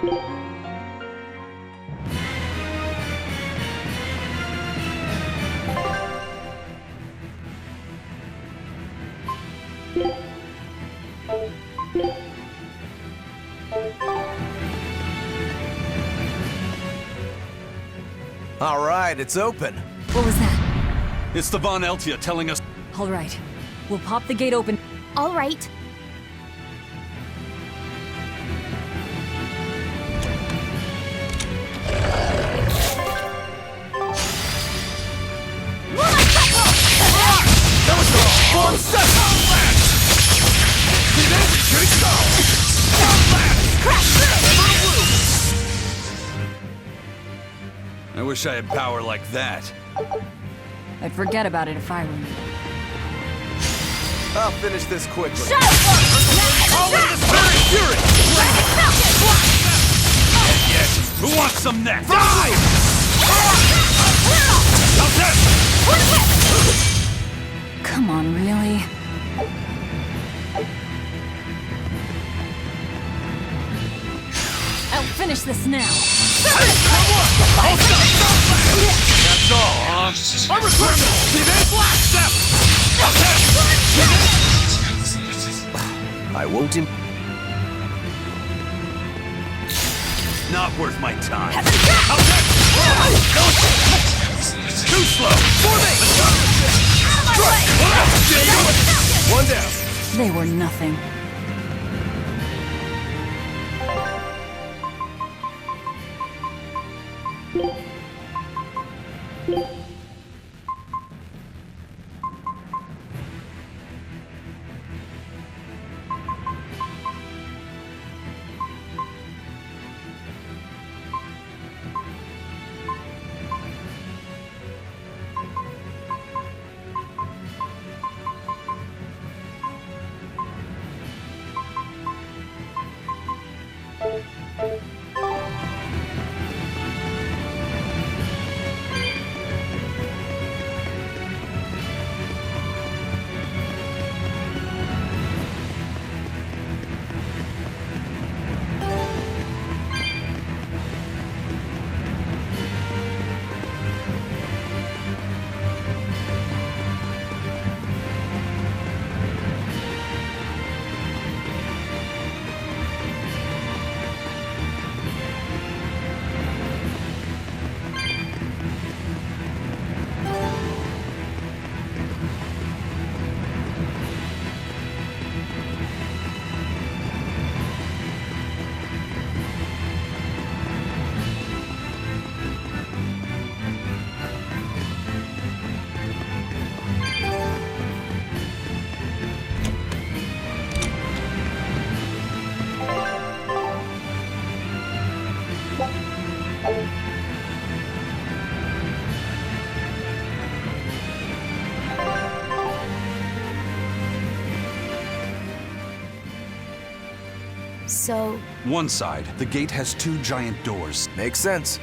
All right, it's open. What was that? It's the Von Eltia telling us. All right. We'll pop the gate open. All right. I wish I had power like that. I'd forget about it if I were you. I'll finish this quickly. Call in the Spirit Fury! Yes, who wants some next? Die! Come on, really? I'll finish this now. That's all, huh? I'm recording! Black Step! I won't Not worth my time. Too slow! For me! One down. They were nothing. So, One side, the gate has two giant doors. Makes sense.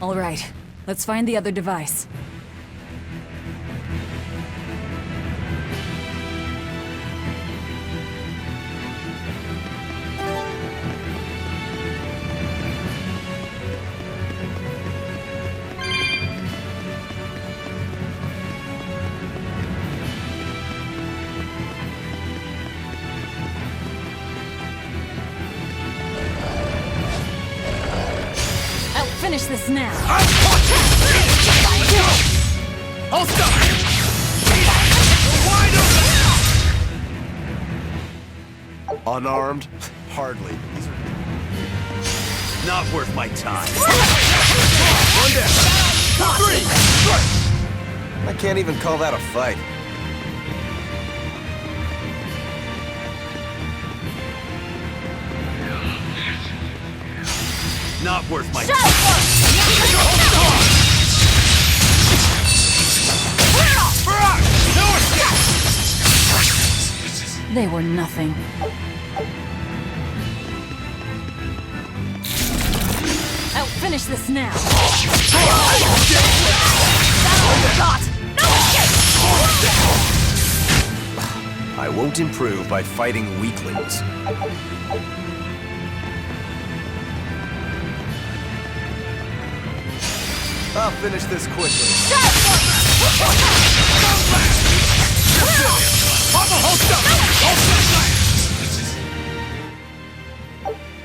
All right. Let's find the other device. Finish this now. I'll stop! Wide open! Unarmed? Hardly. Not worth my time. One down. 3! I can't even call that a fight. Not worth my shut time. They were nothing. I'll finish this now. I won't improve by fighting weaklings. I'll finish this quickly.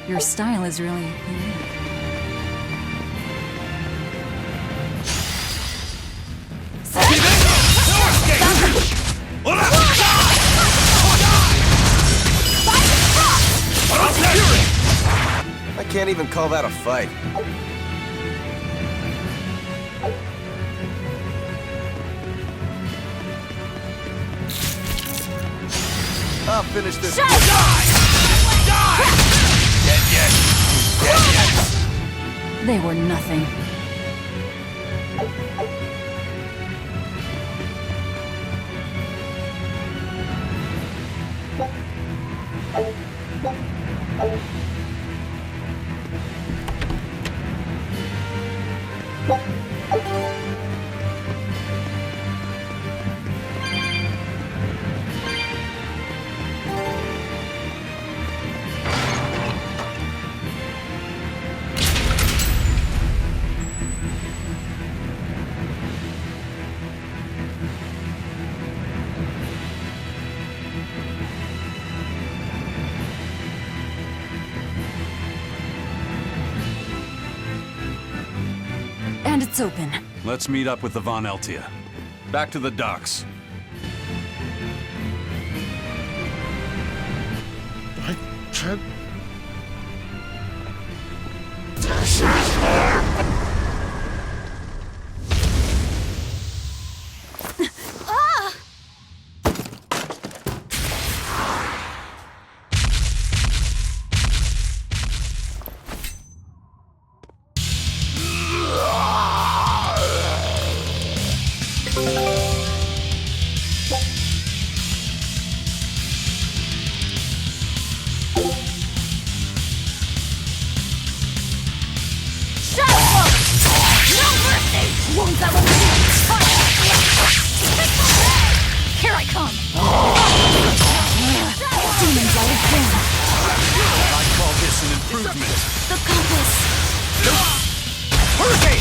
Your style is really unique. I can't even call that a fight. I'll finish this. Die! Die! Dead yet? Dead yet? They were nothing. And it's open. Let's meet up with the Von Eltia. Back to the docks. I can't... Here I come! Demons light again! I call this an improvement. the compass. Hurricane!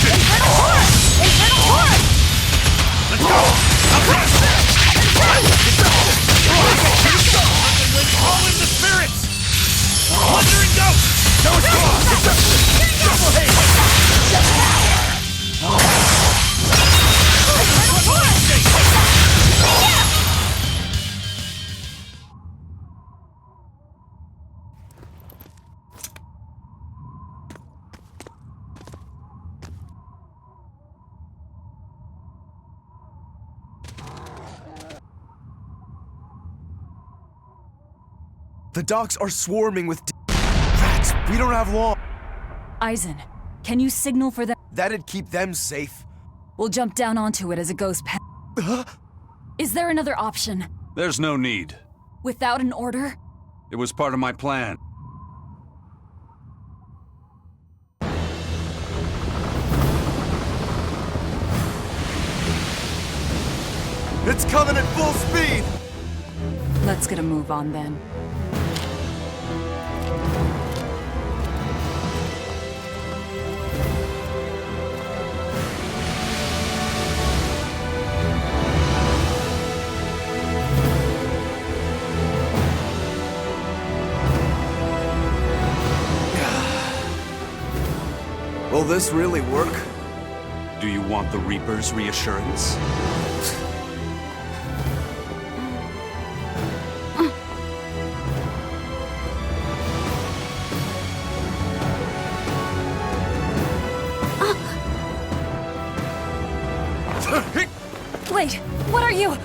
Infernal horn! Infernal horn! Let's go! Call in the spirits! Wandering ghost! Double haste! The docks are swarming with rats. We don't have long. Eisen, can you signal for them? That'd keep them safe. We'll jump down onto it as it goes past. Is there another option? There's no need. Without an order? It was part of my plan. It's coming at full speed! Let's get a move on then. Will this really work? Do you want the Reaper's reassurance? Wait, what are you?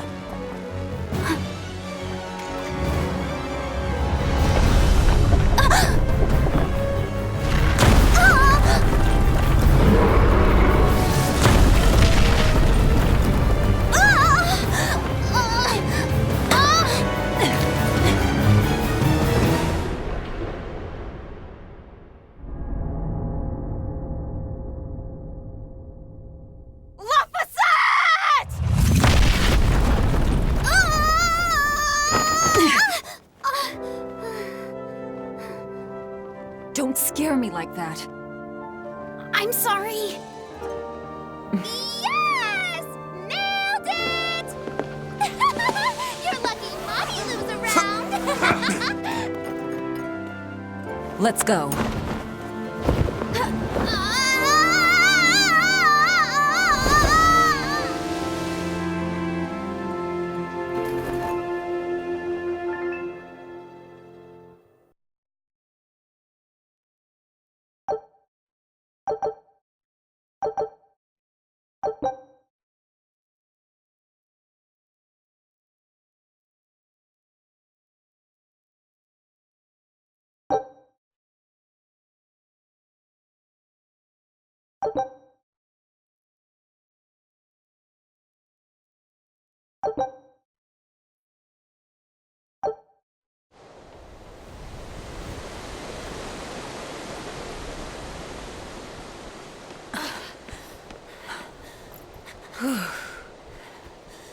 Don't scare me like that. I'm sorry. Yes! Nailed it! You're lucky Mommy Lou's around. Let's go.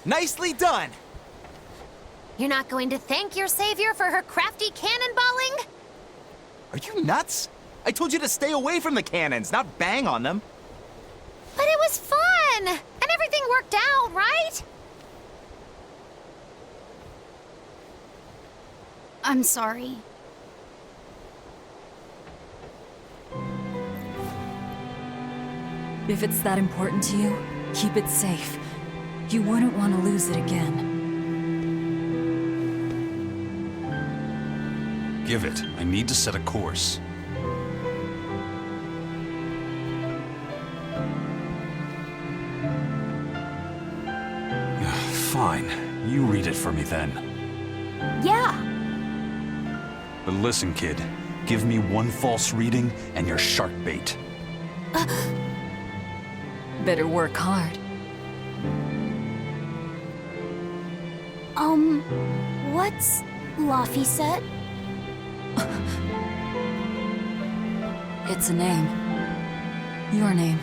Nicely done! You're not going to thank your savior for her crafty cannonballing? Are you nuts? I told you to stay away from the cannons, not bang on them. But it was fun! And everything worked out, right? I'm sorry. If it's that important to you, keep it safe. You wouldn't want to lose it again. Give it. I need to set a course. Fine. You read it for me then. Yeah. But listen, kid. Give me one false reading and you're shark bait. Better work hard. What's Laffy said? It's a name. Your name.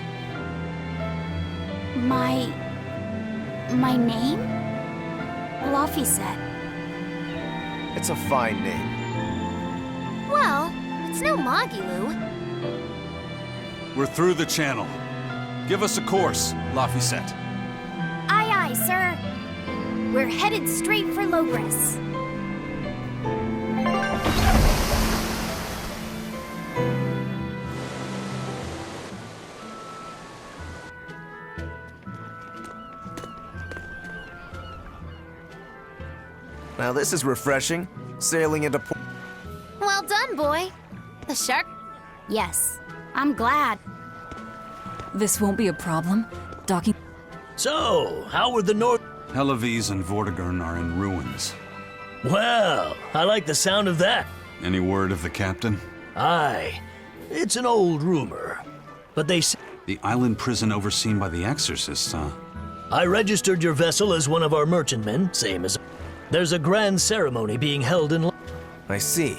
My name? Laffy said. It's a fine name. Well, it's no Magilou. We're through the channel. Give us a course, Laffy. Aye, aye, sir. We're headed straight for Logris. Now this is refreshing. Sailing into port. Well done, boy. The shark? Yes, I'm glad. This won't be a problem. Docking. So, how were the North? Helavis and Vortigern are in ruins. Well, I like the sound of that. Any word of the captain? Aye, it's an old rumor. But they say The island prison overseen by the exorcists, huh? I registered your vessel as one of our merchantmen, same as. There's a grand ceremony being held in. I see.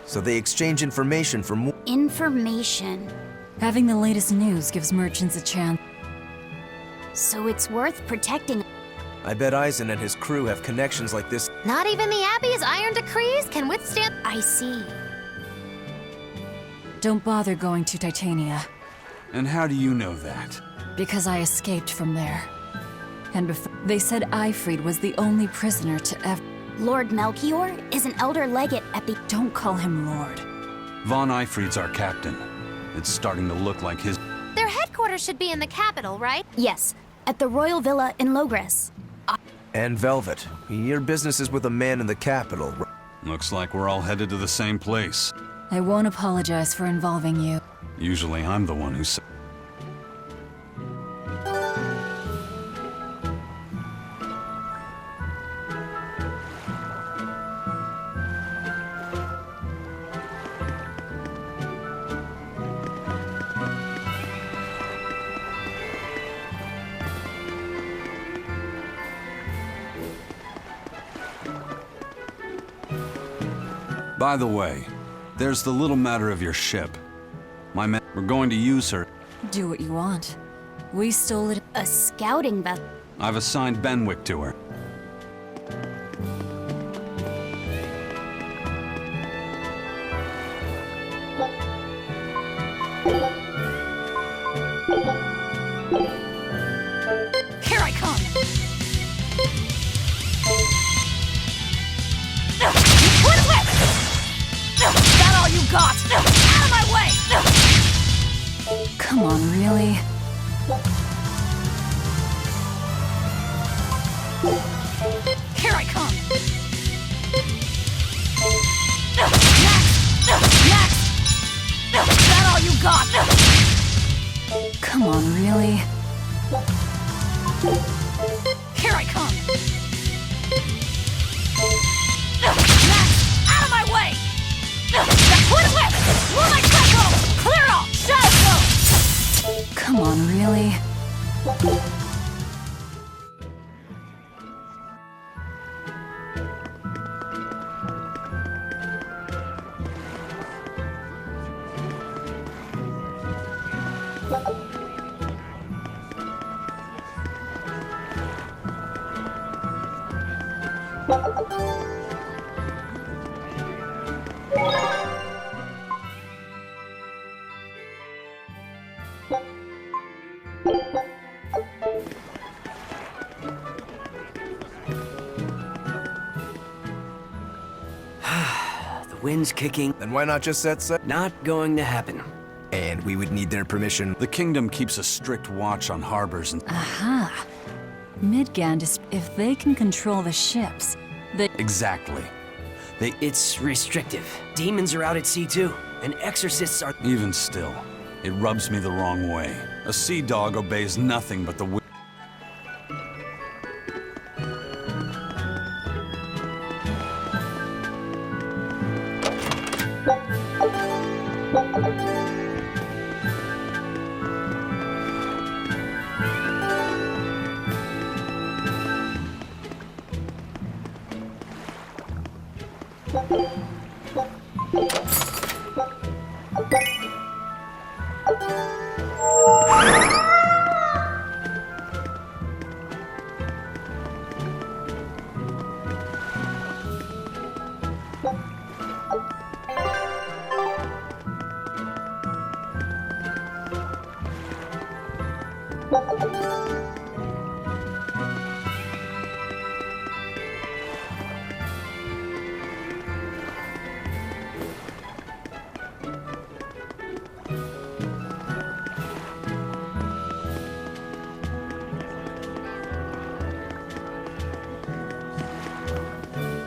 So they exchange information for more. Information. Having the latest news gives merchants a chance. So it's worth protecting. I bet Eisen and his crew have connections like this. Not even the Abbey's iron decrees can withstand. I see. Don't bother going to Titania, And how do you know that? because I escaped from there. And before they said Eifried was the only prisoner to ever. Lord Melchior is an elder legate at the. Don't call him Lord. Von Eifried's our captain. It's starting to look like his. Their headquarters should be in the capital, right? Yes, at the Royal Villa in Logris. And Velvet. Your business is with a man in the capital. Looks like we're all headed to the same place. I won't apologize for involving you. Usually I'm the one who By the way, there's the little matter of your ship. My men, we're going to use her. Do what you want. We stole it. A scouting vessel. I've assigned Benwick to her. Here I come! Twin whip! Is that all you got? Out of my way! Come on, really? Here I come! Next! Is that all you got? Come on, really? Here I come! Next! Out of my way! The twin whip! Move my cycle! Clear all! Shadow flow! Come on, really? The wind's kicking. Then why not just set sail? Not going to happen. And we would need their permission. The kingdom keeps a strict watch on harbors and... Aha! Midgand is... If they can control the ships, they... Exactly. It's restrictive. Demons are out at sea too, and exorcists are... Even still, it rubs me the wrong way. A sea dog obeys nothing but the...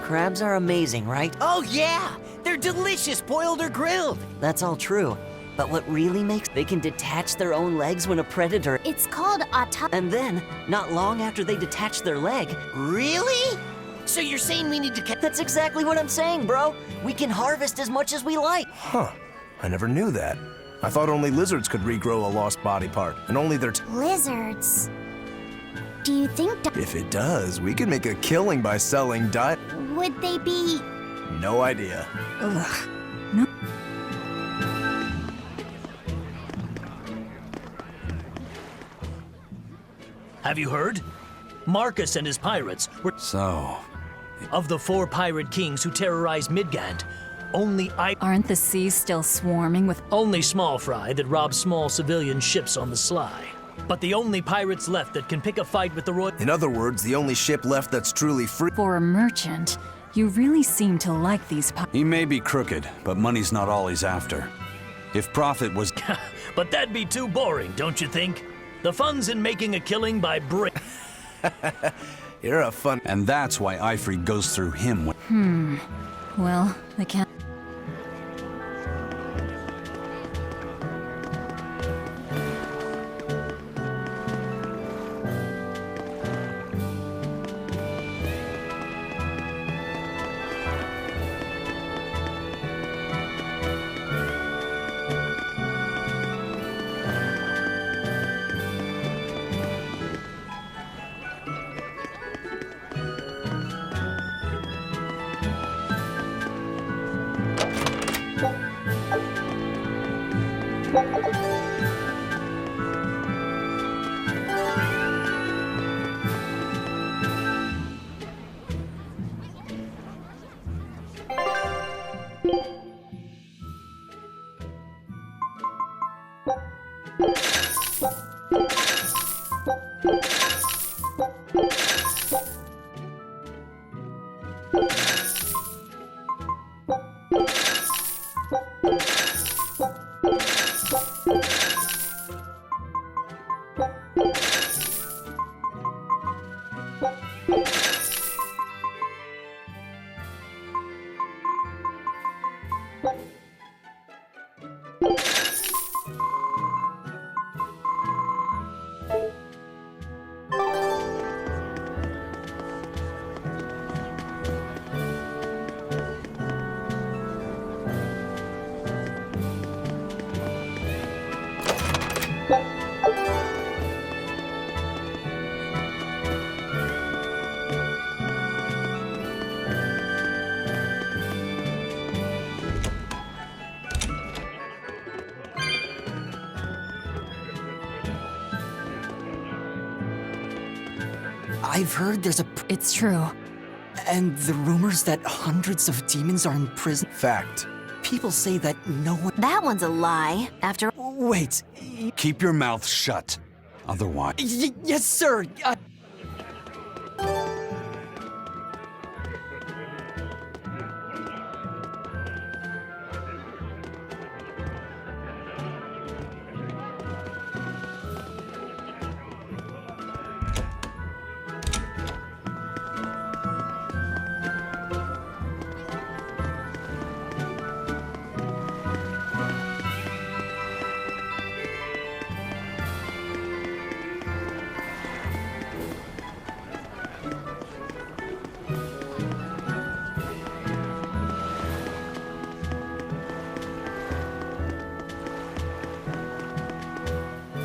Crabs are amazing, right? Oh yeah! They're delicious, boiled or grilled! That's all true. But what really makes they can detach their own legs when a predator... It's called And then, not long after they detach their leg... Really? So you're saying we need to That's exactly what I'm saying, bro. We can harvest as much as we like. Huh. I never knew that. I thought only lizards could regrow a lost body part, and only their... lizards. Do you think... If it does, we could make a killing by selling Would they be... No idea. Ugh. No. Have you heard? Marcus and his pirates were... So... Of the 4 pirate kings who terrorized Midgand, only Aren't the seas still swarming with... Only small fry that rob small civilian ships on the sly. But the only pirates left that can pick a fight with the Royal... In other words, the only ship left that's truly free... For a merchant, you really seem to like these He may be crooked, but money's not all he's after. If profit was... But that'd be too boring, don't you think? The fun's in making a killing by You're a fun... And that's why Ifrid goes through him when... Well, they can't... I've heard there's a... It's true. And the rumors that hundreds of demons are in prison. Fact. People say that no one... That one's a lie. After Wait. Keep your mouth shut. Otherwise... Yes, sir.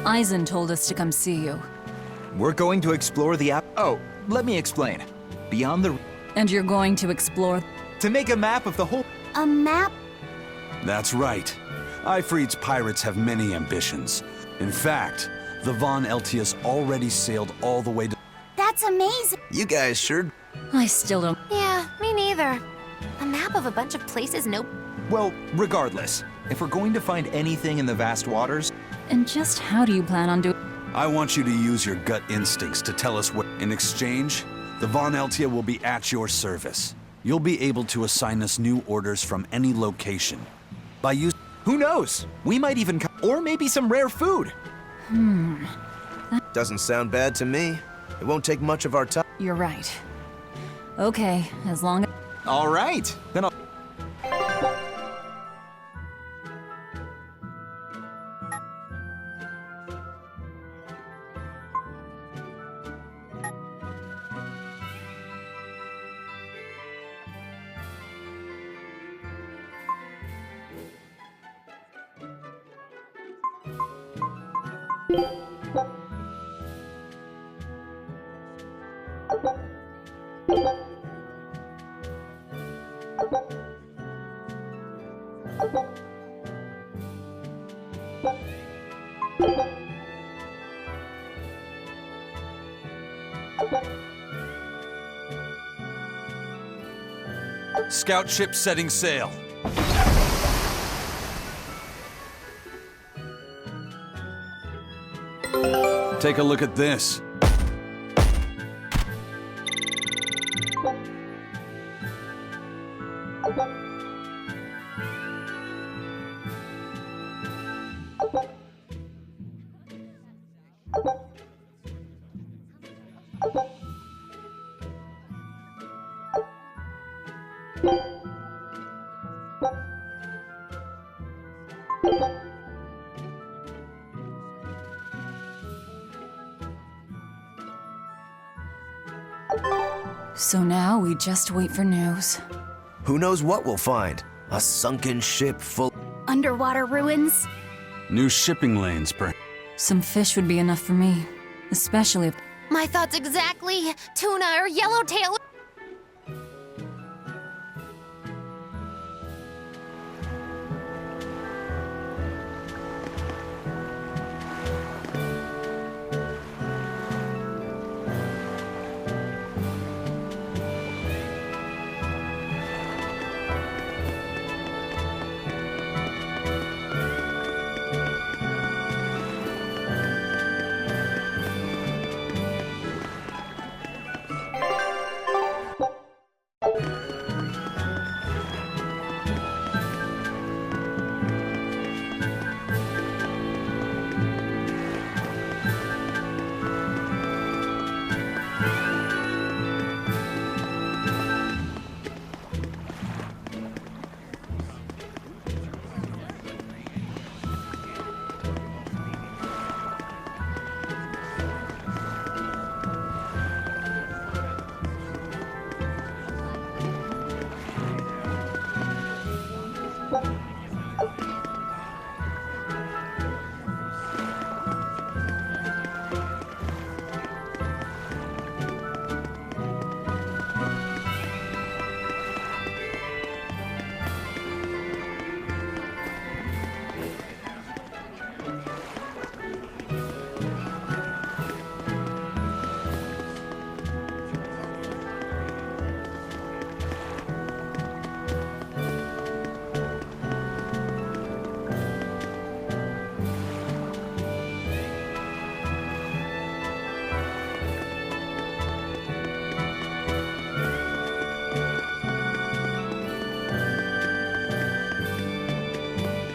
Eisen told us to come see you. We're going to explore the app. Oh, let me explain. Beyond the... And you're going to explore... To make a map of the whole... a map. That's right. Ifrit's pirates have many ambitions. In fact, the Von Eltius already sailed all the way to... That's amazing. You guys sure... I still don't... Yeah, me neither. A map of a bunch of places, nope. Well, regardless, if we're going to find anything in the vast waters... And just how do you plan on doing... I want you to use your gut instincts to tell us what... In exchange, the Von Eltia will be at your service. You'll be able to assign us new orders from any location. By using... Who knows? We might even... Or maybe some rare food. Doesn't sound bad to me. It won't take much of our time. You're right. Okay, as long as... All right, then I'll... Scout ship setting sail. Take a look at this. So now we just wait for news. Who knows what we'll find? A sunken ship full... Underwater ruins. New shipping lanes, perhaps. Some fish would be enough for me. Especially if... My thoughts exactly. Tuna or yellowtail.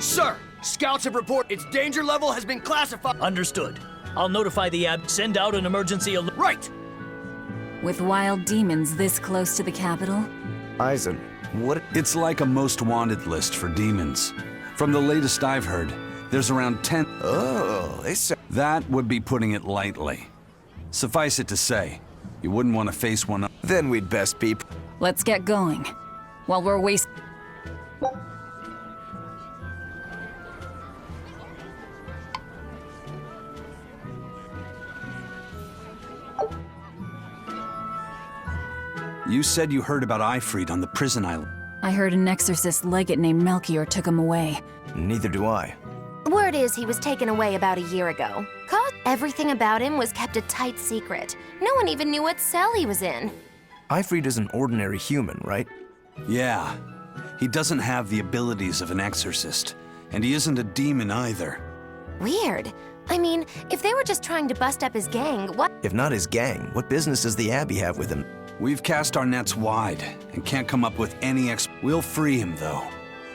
Sir, scouts have reported its danger level has been classified. Understood. I'll notify the send out an emergency alert. Right! With wild demons this close to the capital? Eisen, what? It's like a most wanted list for demons. From the latest I've heard, there's around 10. Oh, they said. That would be putting it lightly. Suffice it to say, you wouldn't want to face one up. Then we'd best be. Let's get going. While we're wasting. You said you heard about Ifrit on the prison island. I heard an exorcist legate named Melchior took him away. Neither do I. Word is he was taken away about a year ago. Everything about him was kept a tight secret. No one even knew what cell he was in. Ifrit is an ordinary human, right? Yeah. He doesn't have the abilities of an exorcist, and he isn't a demon either. Weird. I mean, if they were just trying to bust up his gang, what? If not his gang, what business does the Abbey have with him? We've cast our nets wide and can't come up with any We'll free him, though.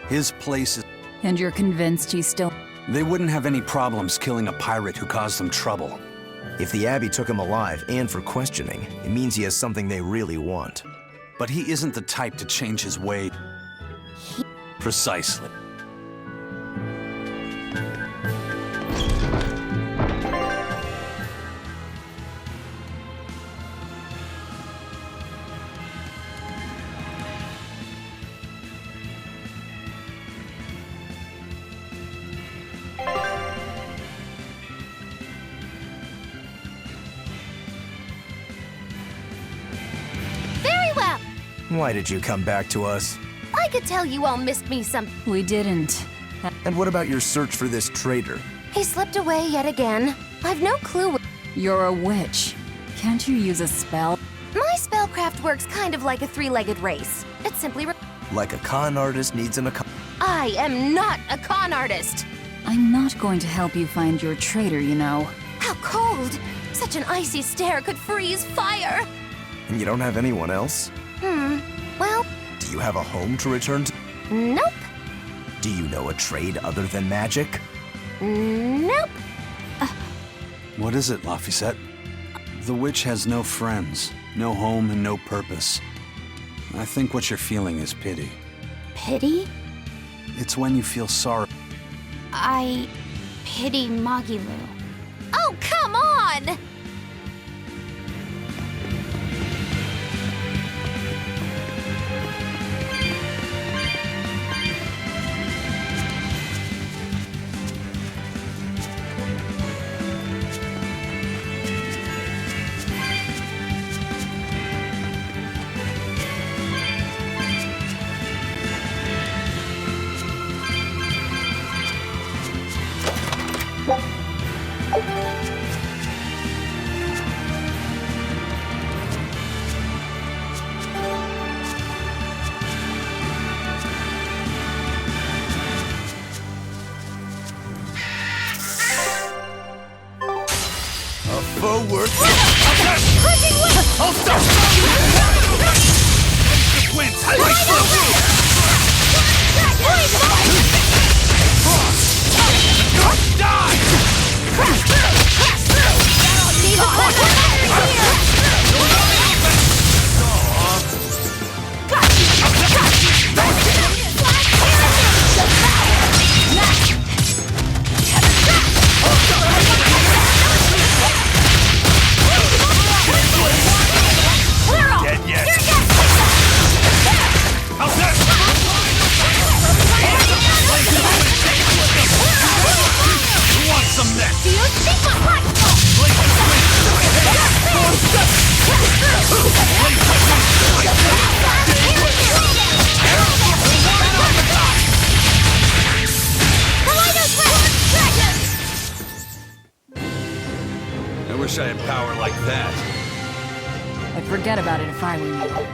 His place is... And you're convinced he's still... They wouldn't have any problems killing a pirate who caused them trouble. If the Abbey took him alive and for questioning, it means he has something they really want. But he isn't the type to change his way. Precisely. Why did you come back to us? I could tell you all missed me some. We didn't. And what about your search for this traitor? He slipped away yet again. I've no clue. You're a witch. Can't you use a spell? My spellcraft works kind of like a three-legged race. It's simply... Like a con artist needs an I am not a con artist. I'm not going to help you find your traitor, you know. How cold! Such an icy stare could freeze fire! And you don't have anyone else? Well... Do you have a home to return to? Nope. Do you know a trade other than magic? Nope. What is it, Laphicet? The witch has no friends, no home, and no purpose. I think what you're feeling is pity. Pity? It's when you feel sorry. I pity Magilu. Oh, come on! Forward! Hold stop! Wins! I wish I had power like that. I'd forget about it if I were you.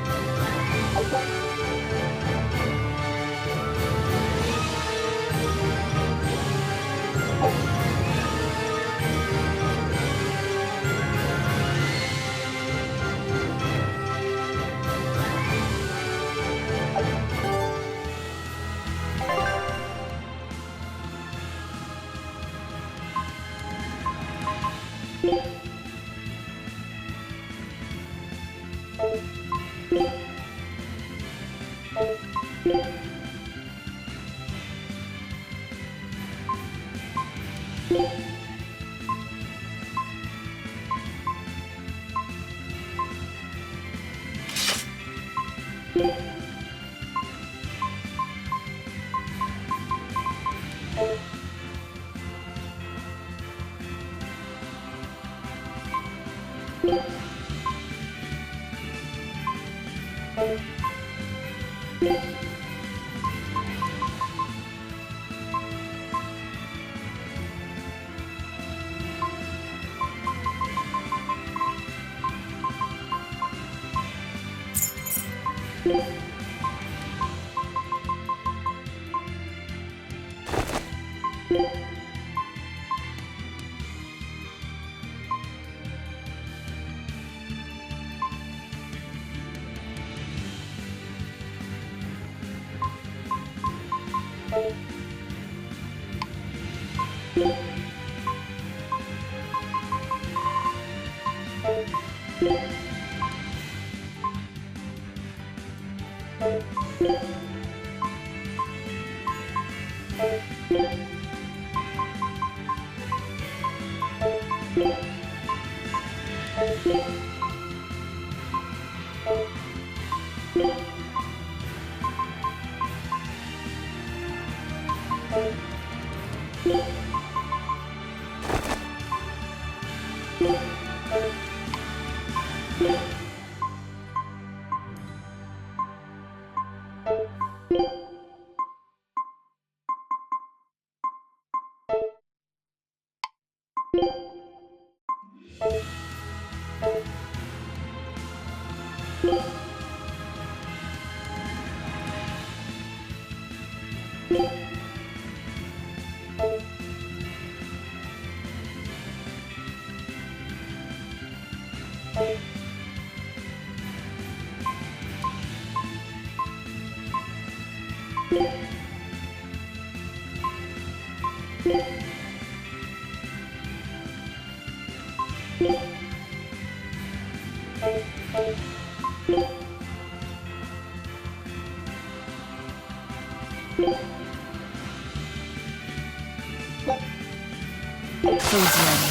Food's ready.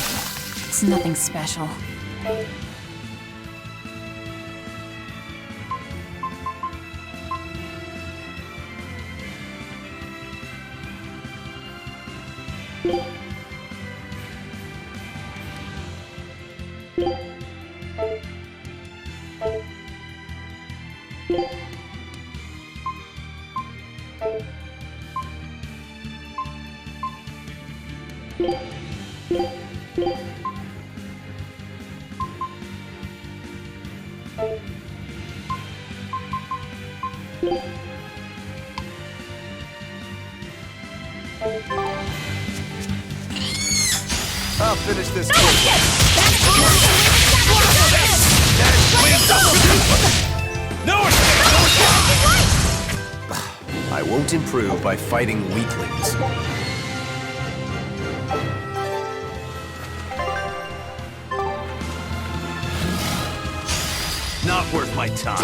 It's nothing special. I'll finish this. I won't improve by fighting weaklings. Not worth my time.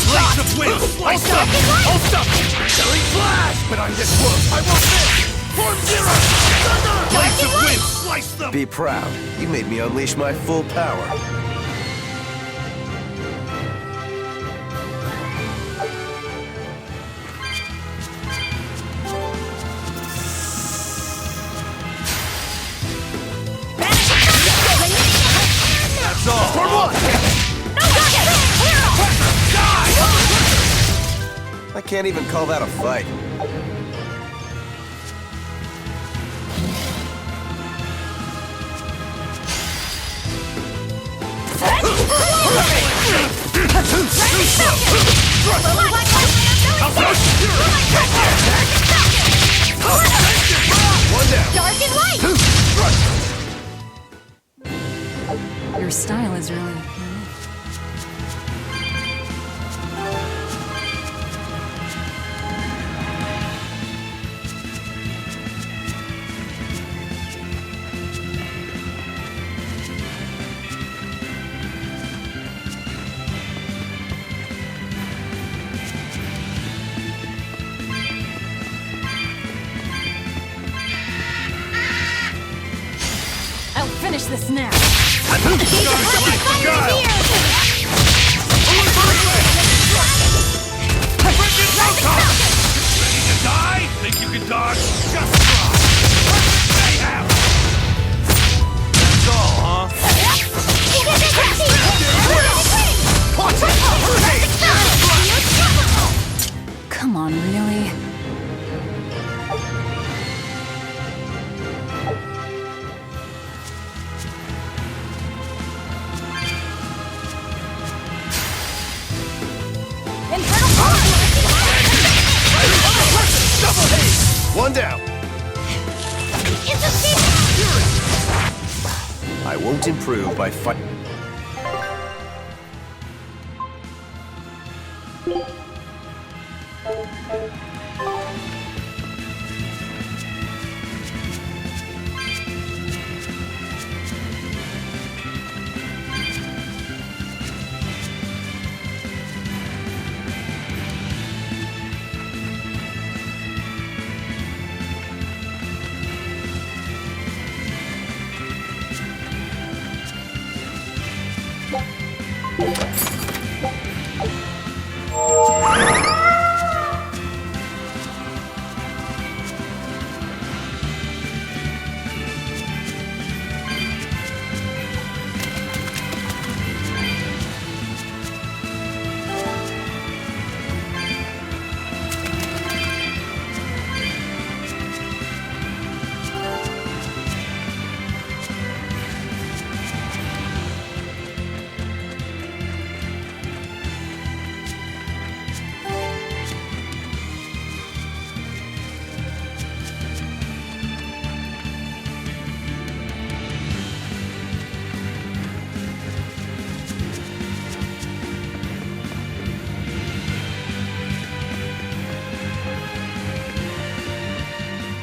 Blaze of wind! Hold stuff! Hold stuff! Silly flash! But I'm this close, I won't miss! Form zero! Thunder! Blaze of wind! Slice them! Be proud. You made me unleash my full power. That's all! For one! I can't even call that a fight. One down. Dark and light! Your style is really unique. this now. Ready to die? Think you can dodge? Just try! Perfect mayhem! That's all, huh? Come on, really? One down. I won't improve by fight.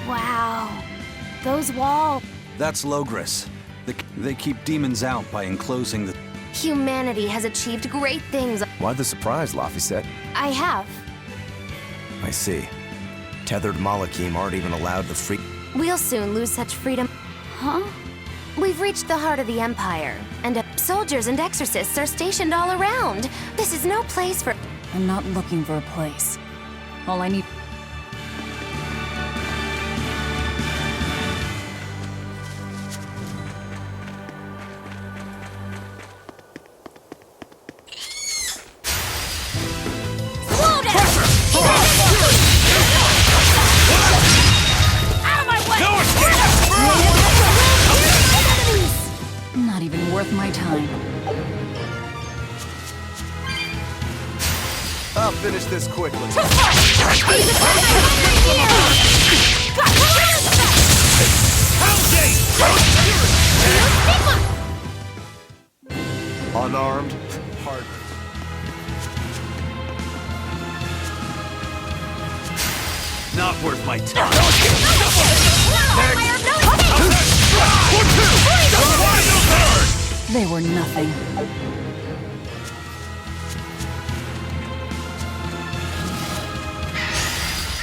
Wow. Those walls. That's Logris. They keep demons out by enclosing the... Humanity has achieved great things. Why the surprise, Laphicet? I have. I see. Tethered Malachim aren't even allowed the free... We'll soon lose such freedom. Huh? We've reached the heart of the Empire, and soldiers and exorcists are stationed all around. This is no place for... I'm not looking for a place. All I need... Not even worth my time. I'll finish this quickly. Unarmed, hard. Not worth my time. They were nothing.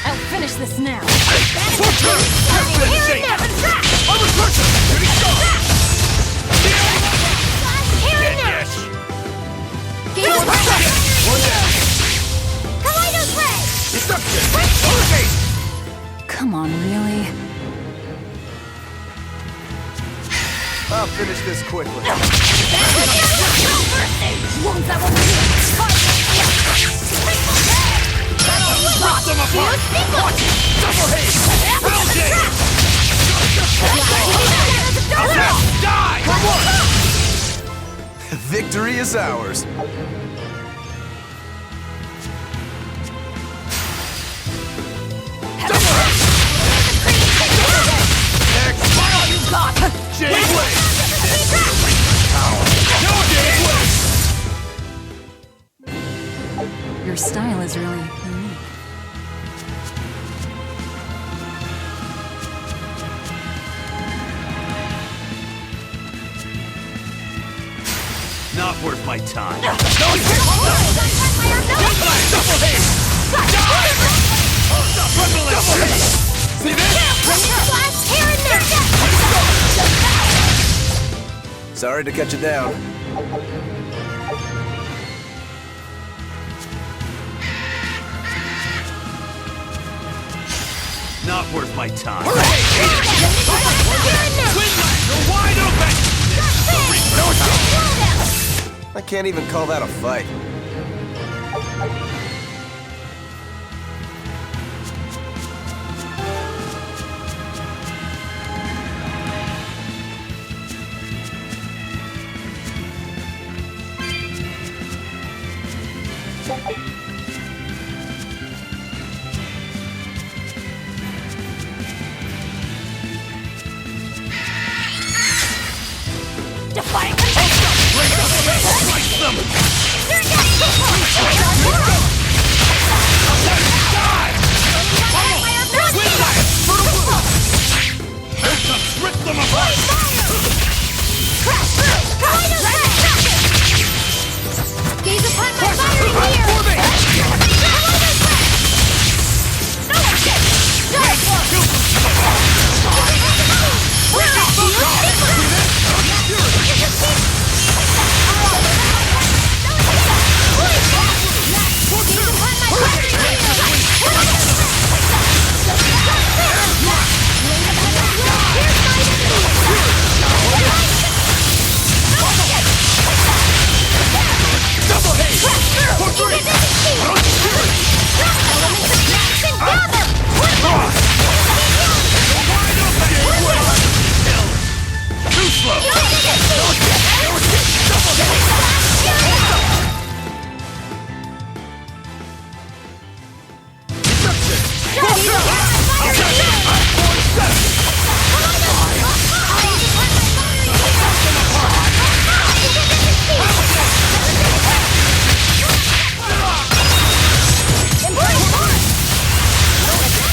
I'll finish this now. Come on, really? I'll finish this quickly. Victory is ours. Your style is really unique. Not worth my time. Sorry to cut you down. Not worth my time. You're wide open! I can't even call that a fight. Defying convention! Slice them! You're dead! Here comes! Rip them apart! Crash through! Gaze upon my fiery gear! No escape!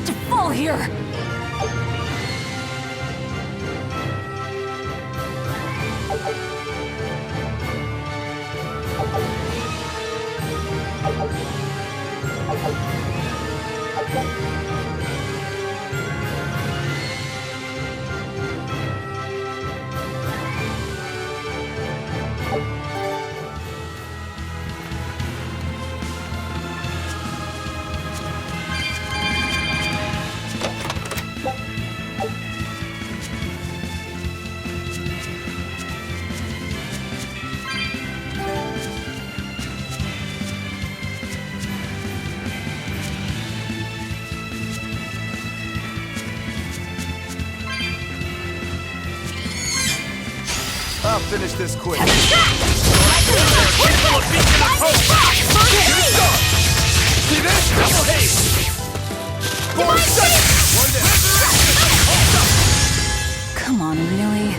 To fall here! I'll finish this quick. See this? Double haste! Come on, really?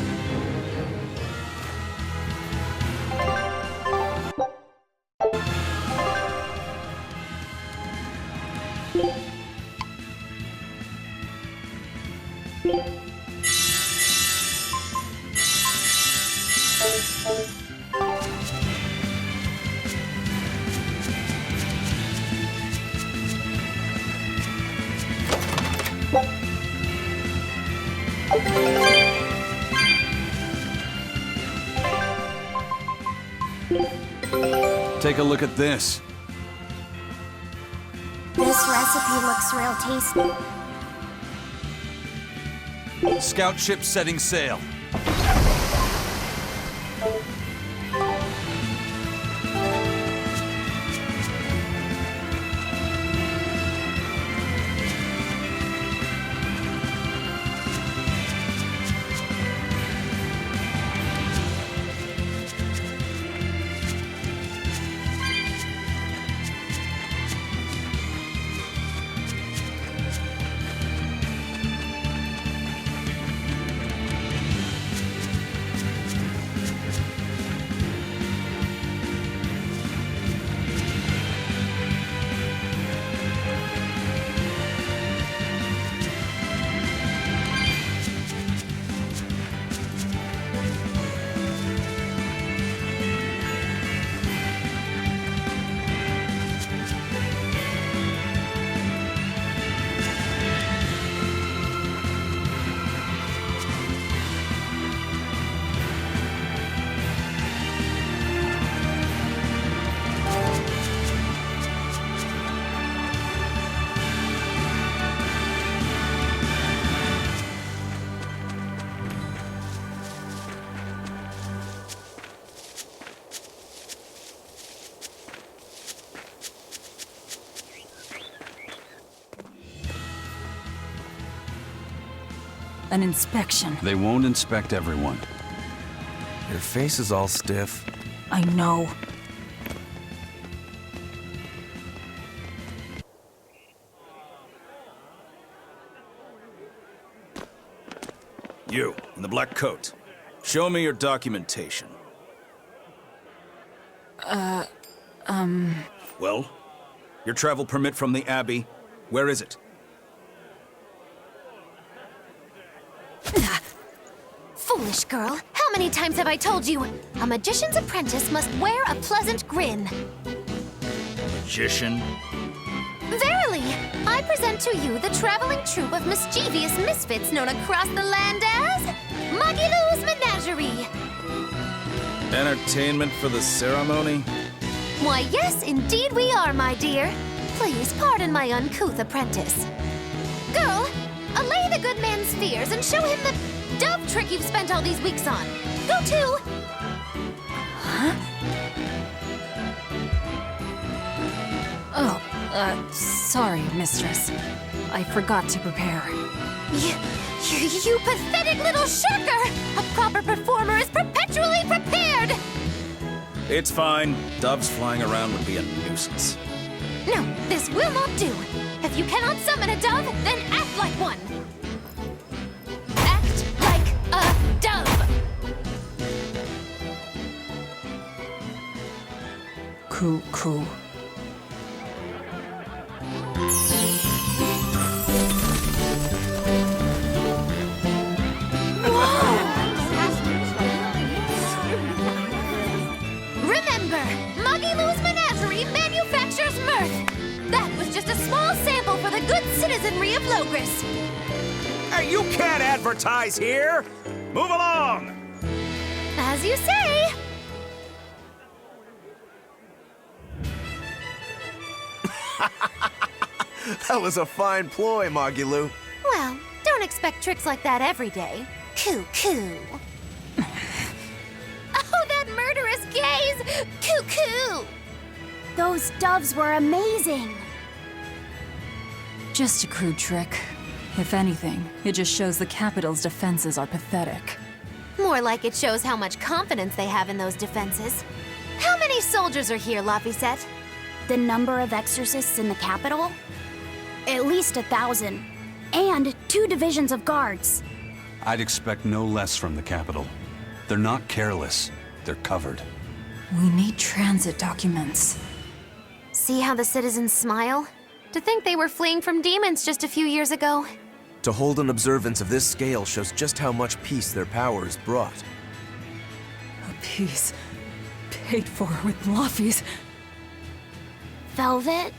Take a look at this. This recipe looks real tasty. Scout ship setting sail. An inspection. They won't inspect everyone. Your face is all stiff. I know. You, in the black coat. Show me your documentation. Well? Your travel permit from the Abbey, where is it? Foolish girl, how many times have I told you? A magician's apprentice must wear a pleasant grin. Magician? Verily, I present to you the traveling troupe of mischievous misfits known across the land as Magilou's Menagerie. Entertainment for the ceremony? Why, yes, indeed we are, my dear. Please pardon my uncouth apprentice. Girl, allay the good man's fears and show him the dove trick you've spent all these weeks on. Go to... Oh, sorry, mistress. I forgot to prepare. You pathetic little shirker! A proper performer is perpetually prepared! It's fine. Doves flying around would be a nuisance. No, this will not do. If you cannot summon a dove, then act like one. Act like a dove. Cool. Remember, Magilou's Menagerie manufactures mirth. That was just a small sample for the good citizenry of Logris. Hey, you can't advertise here! Move along! As you say. That was a fine ploy, Magilou. Well, don't expect tricks like that every day. Coo. Oh, that murderous gaze! Coo. Those doves were amazing. Just a crude trick. If anything, it just shows the capital's defenses are pathetic. More like it shows how much confidence they have in those defenses. How many soldiers are here, Laphicet? The number of exorcists in the capital? At least 1,000. And 2 divisions of guards. I'd expect no less from the capital. They're not careless. They're covered. We need transit documents. See how the citizens smile? To think they were fleeing from demons just a few years ago. To hold an observance of this scale shows just how much peace their powers brought. A piece paid for with Laffy's. Velvet?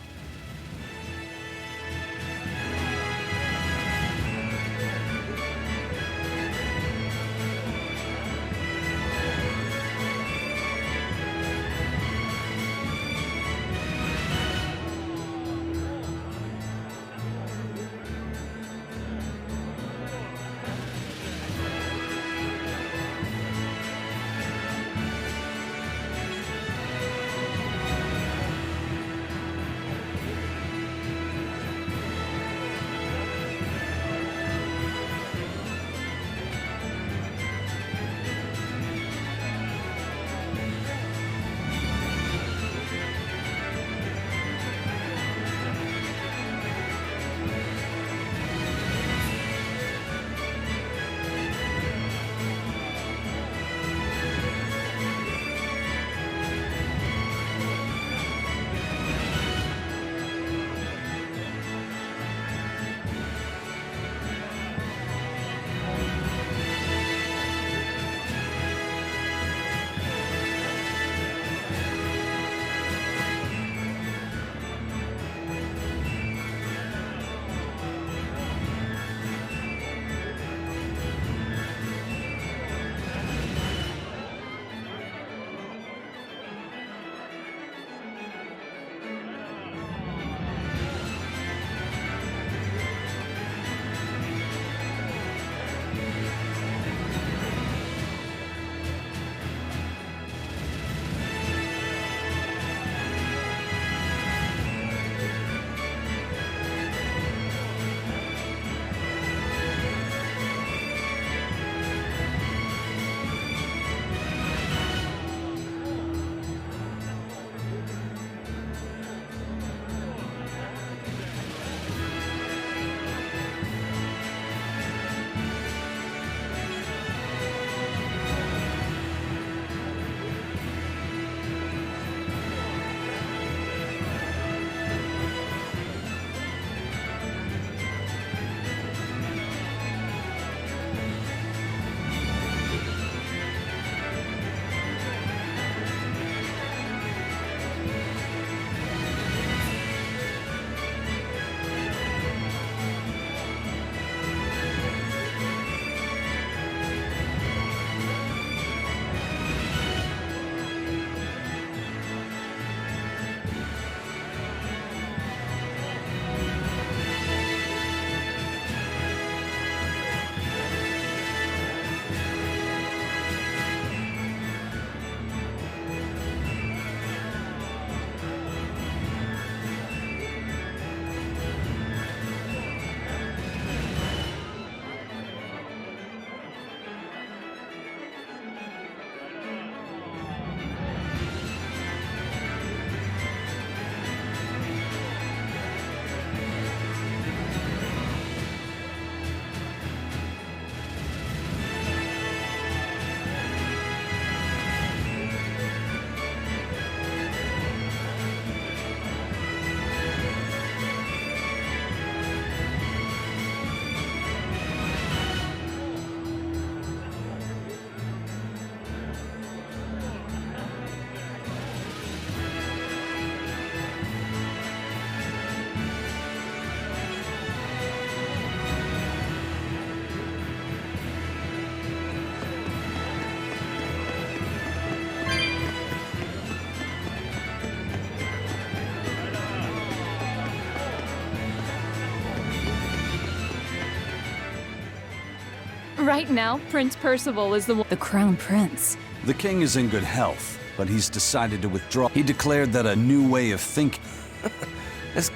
Right now, Prince Percival is the Crown Prince. The king is in good health, but he's decided to withdraw. He declared that a new way of thinking...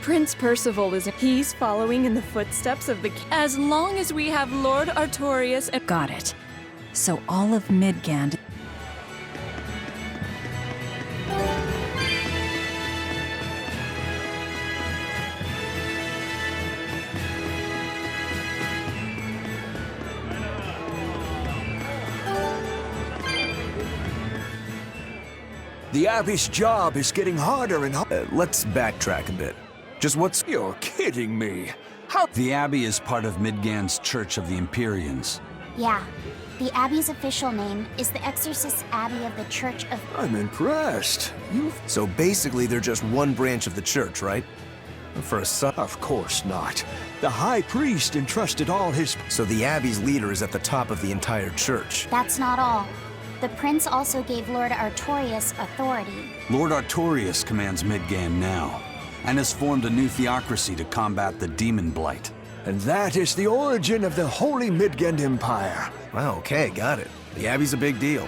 Prince Percival he's following in the footsteps of the as long as we have Lord Artorias and... Got it. So all of Midgand... The Abbey's job is getting harder and harder. Let's backtrack a bit. Just what's... You're kidding me. How... The Abbey is part of Midgand's Church of the Empyreans. Yeah. The Abbey's official name is the Exorcist Abbey of the Church of... I'm impressed. So basically, they're just one branch of the church, right? For a son... Of course not. The High Priest entrusted all his... So the Abbey's leader is at the top of the entire church. That's not all. The prince also gave Lord Artorias authority. Lord Artorias commands Midgand now, and has formed a new theocracy to combat the demon blight. And that is the origin of the Holy Midgand Empire. Wow, okay, got it. The Abbey's a big deal.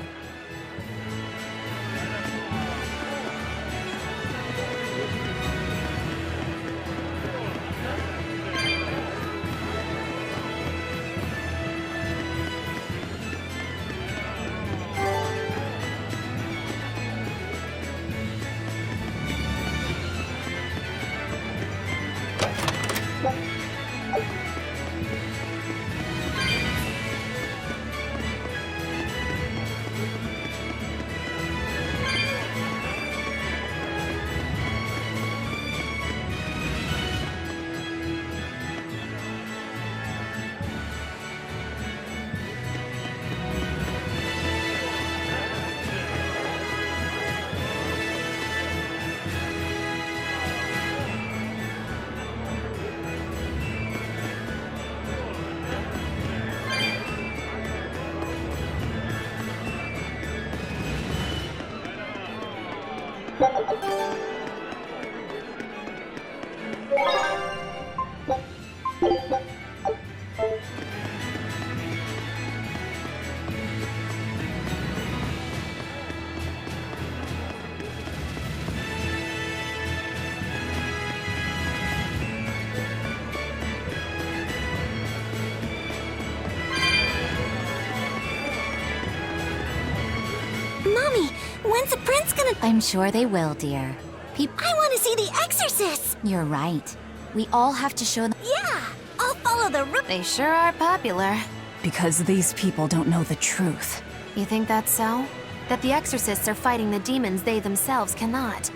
Mommy, when's the prince gonna... I'm sure they will, dear. I want to see the Exorcist! You're right. We all have to show them. Yeah! I'll follow the They sure are popular. Because these people don't know the truth. You think that's so? That the exorcists are fighting the demons they themselves cannot.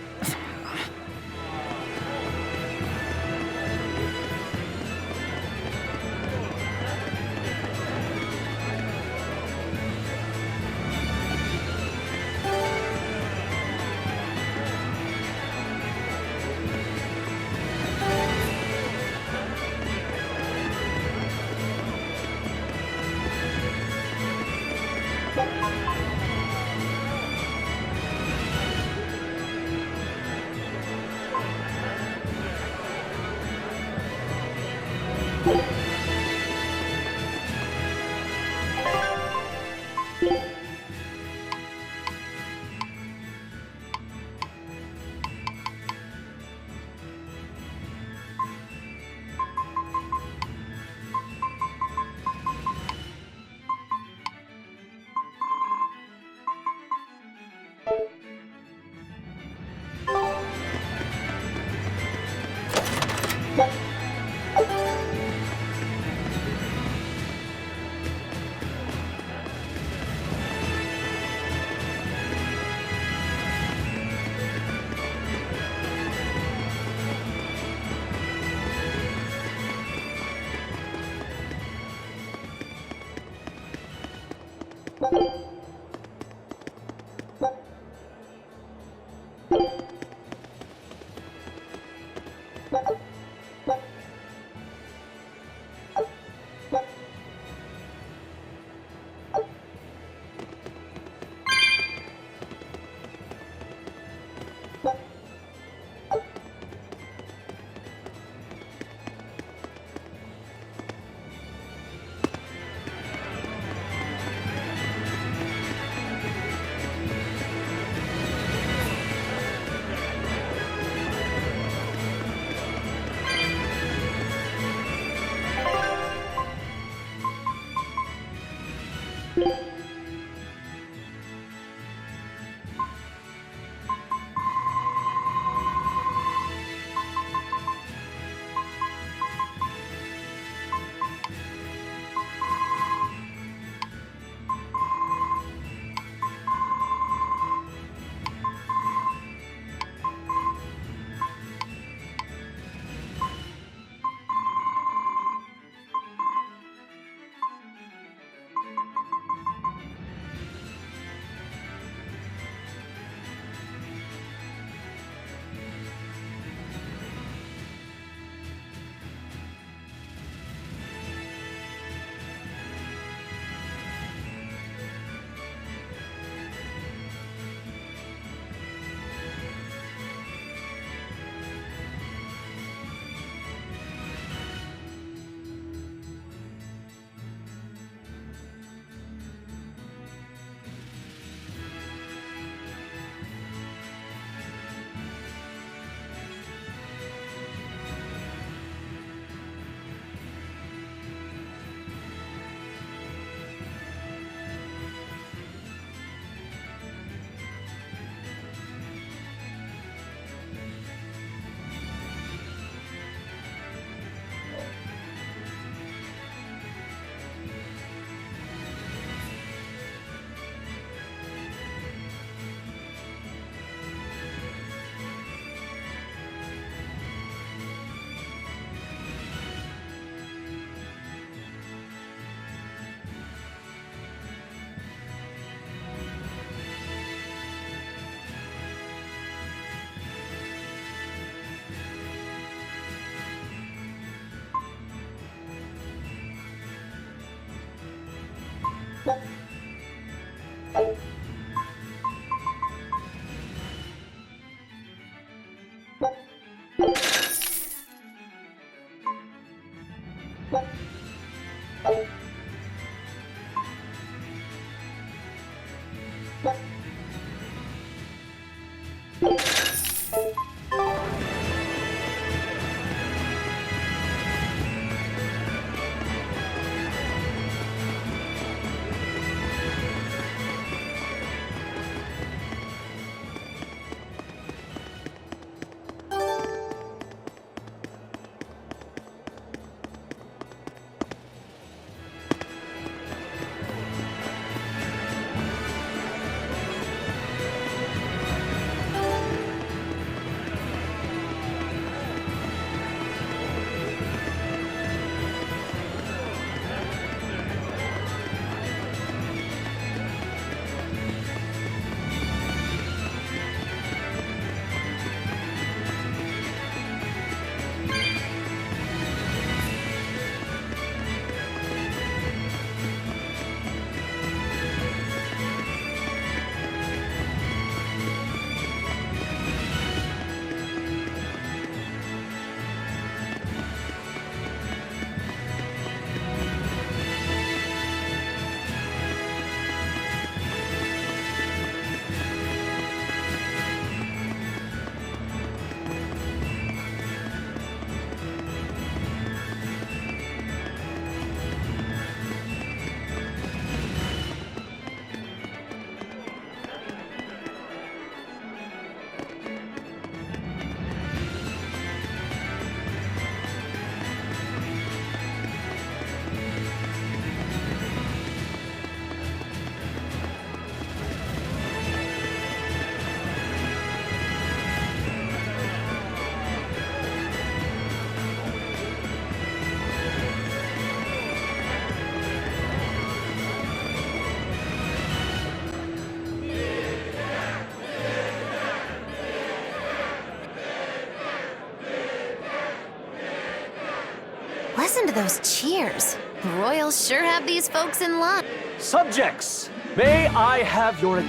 Listen to those cheers. The Royals sure have these folks in line. Subjects, may I have your...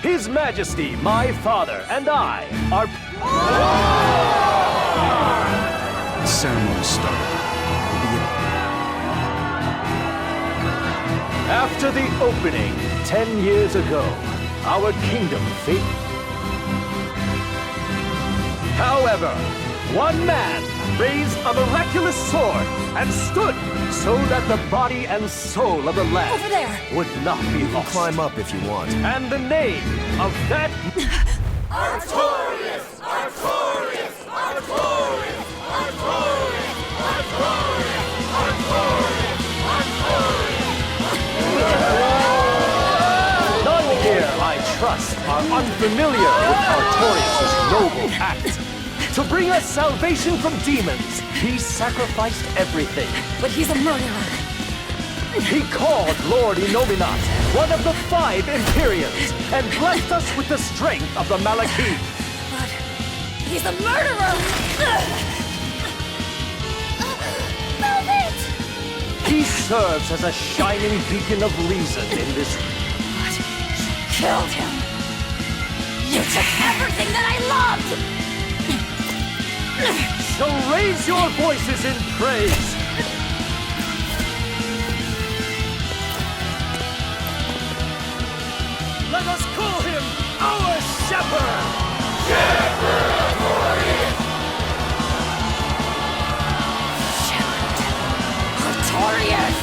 His Majesty, my father, and I are... The ceremony started. After the opening 10 years ago, our kingdom faced... However, one man raised a miraculous sword and stood so that the body and soul of the land Over there. would not be You can lost. climb up if you want. And the name of that... Artorias! Artorias! Artorias! Artorias! Artorias! Artorias! None here, I trust, are unfamiliar with Artorias' noble act. To bring us salvation from demons, he sacrificed everything. But he's a murderer. He called Lord Inominat one of the 5 Imperiums and blessed us with the strength of the Malachim. But he's a murderer! Move it! He serves as a shining beacon of reason in this... But you killed him. You took everything that I loved! So raise your voices in praise. Let us call him our shepherd! Shepherd! Artorias!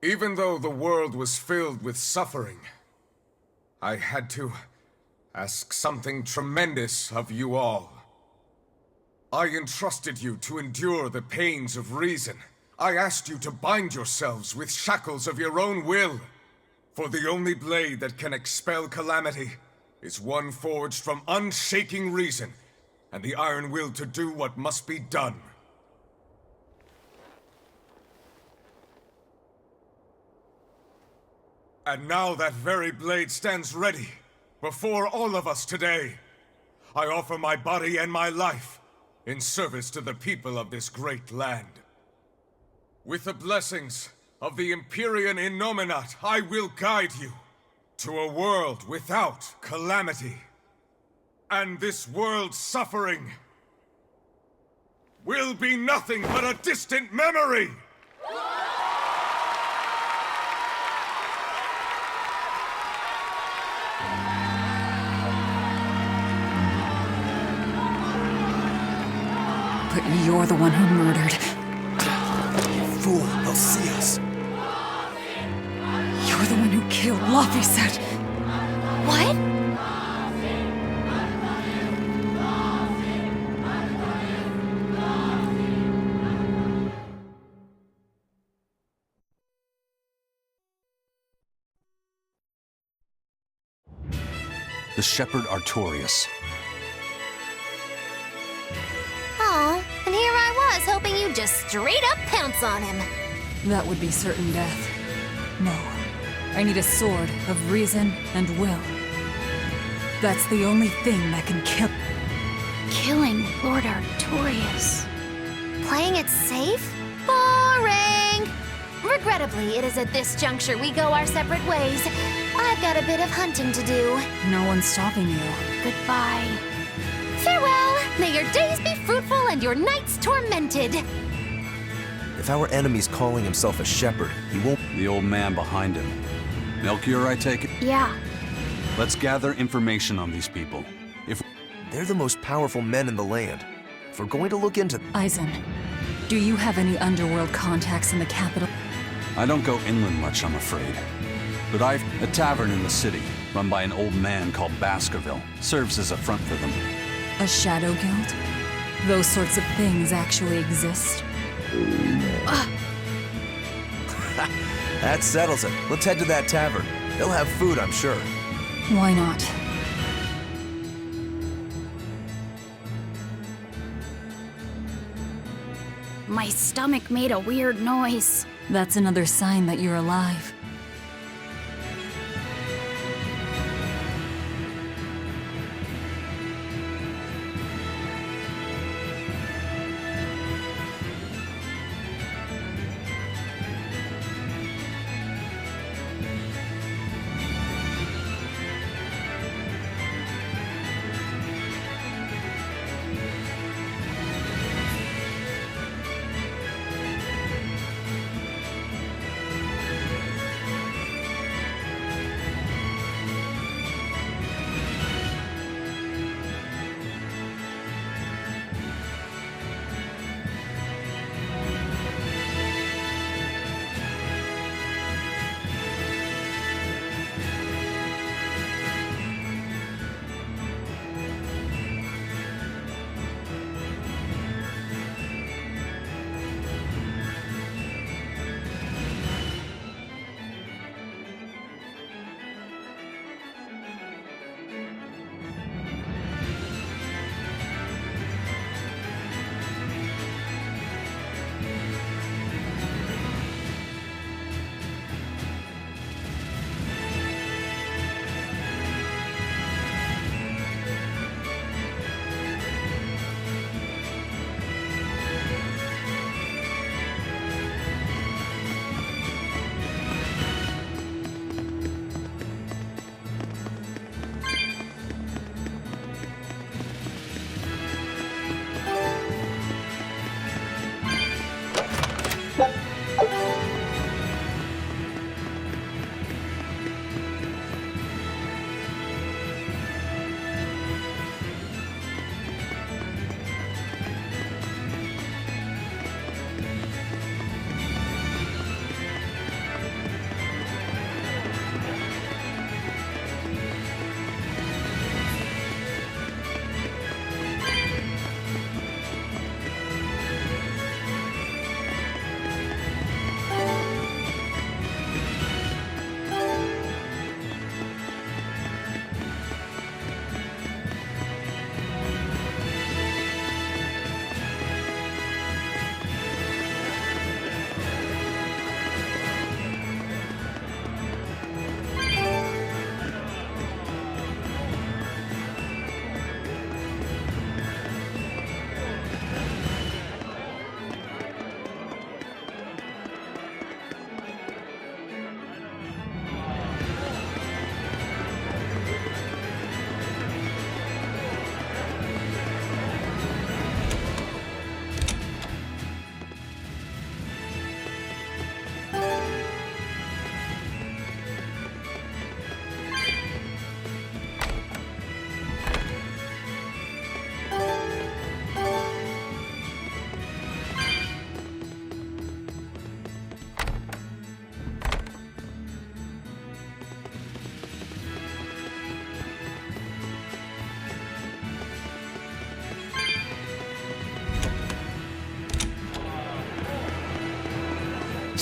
Even though the world was filled with suffering, I had to ask something tremendous of you all. I entrusted you to endure the pains of reason. I asked you to bind yourselves with shackles of your own will. For the only blade that can expel calamity is one forged from unshaking reason and the iron will to do what must be done. And now that very blade stands ready before all of us today. I offer my body and my life in service to the people of this great land. With the blessings of the Empyrean Innominat, I will guide you to a world without calamity. And this world's suffering will be nothing but a distant memory! But you're the one who murdered. Fool, they'll see us. You're the one who killed Laphicet. What? The Shepherd Artorias. Oh, and here I was hoping you'd just straight up pounce on him. That would be certain death. No. I need a sword of reason and will. That's the only thing that can kill. Killing Lord Artorias. Playing it safe? Boring! Regrettably, it is at this juncture we go our separate ways. I've got a bit of hunting to do. No one's stopping you. Goodbye. Farewell! May your days be fruitful and your nights tormented! If our enemy's calling himself a shepherd, he won't... The old man behind him. Melchior, I take it? Yeah. Let's gather information on these people. If They're the most powerful men in the land. If we're going to look into... Eisen, do you have any underworld contacts in the capital? I don't go inland much, I'm afraid. But I've a tavern in the city, run by an old man called Baskerville. Serves as a front for them. A shadow guild? Those sorts of things actually exist? That settles it. Let's head to that tavern. They'll have food, I'm sure. Why not? My stomach made a weird noise. That's another sign that you're alive.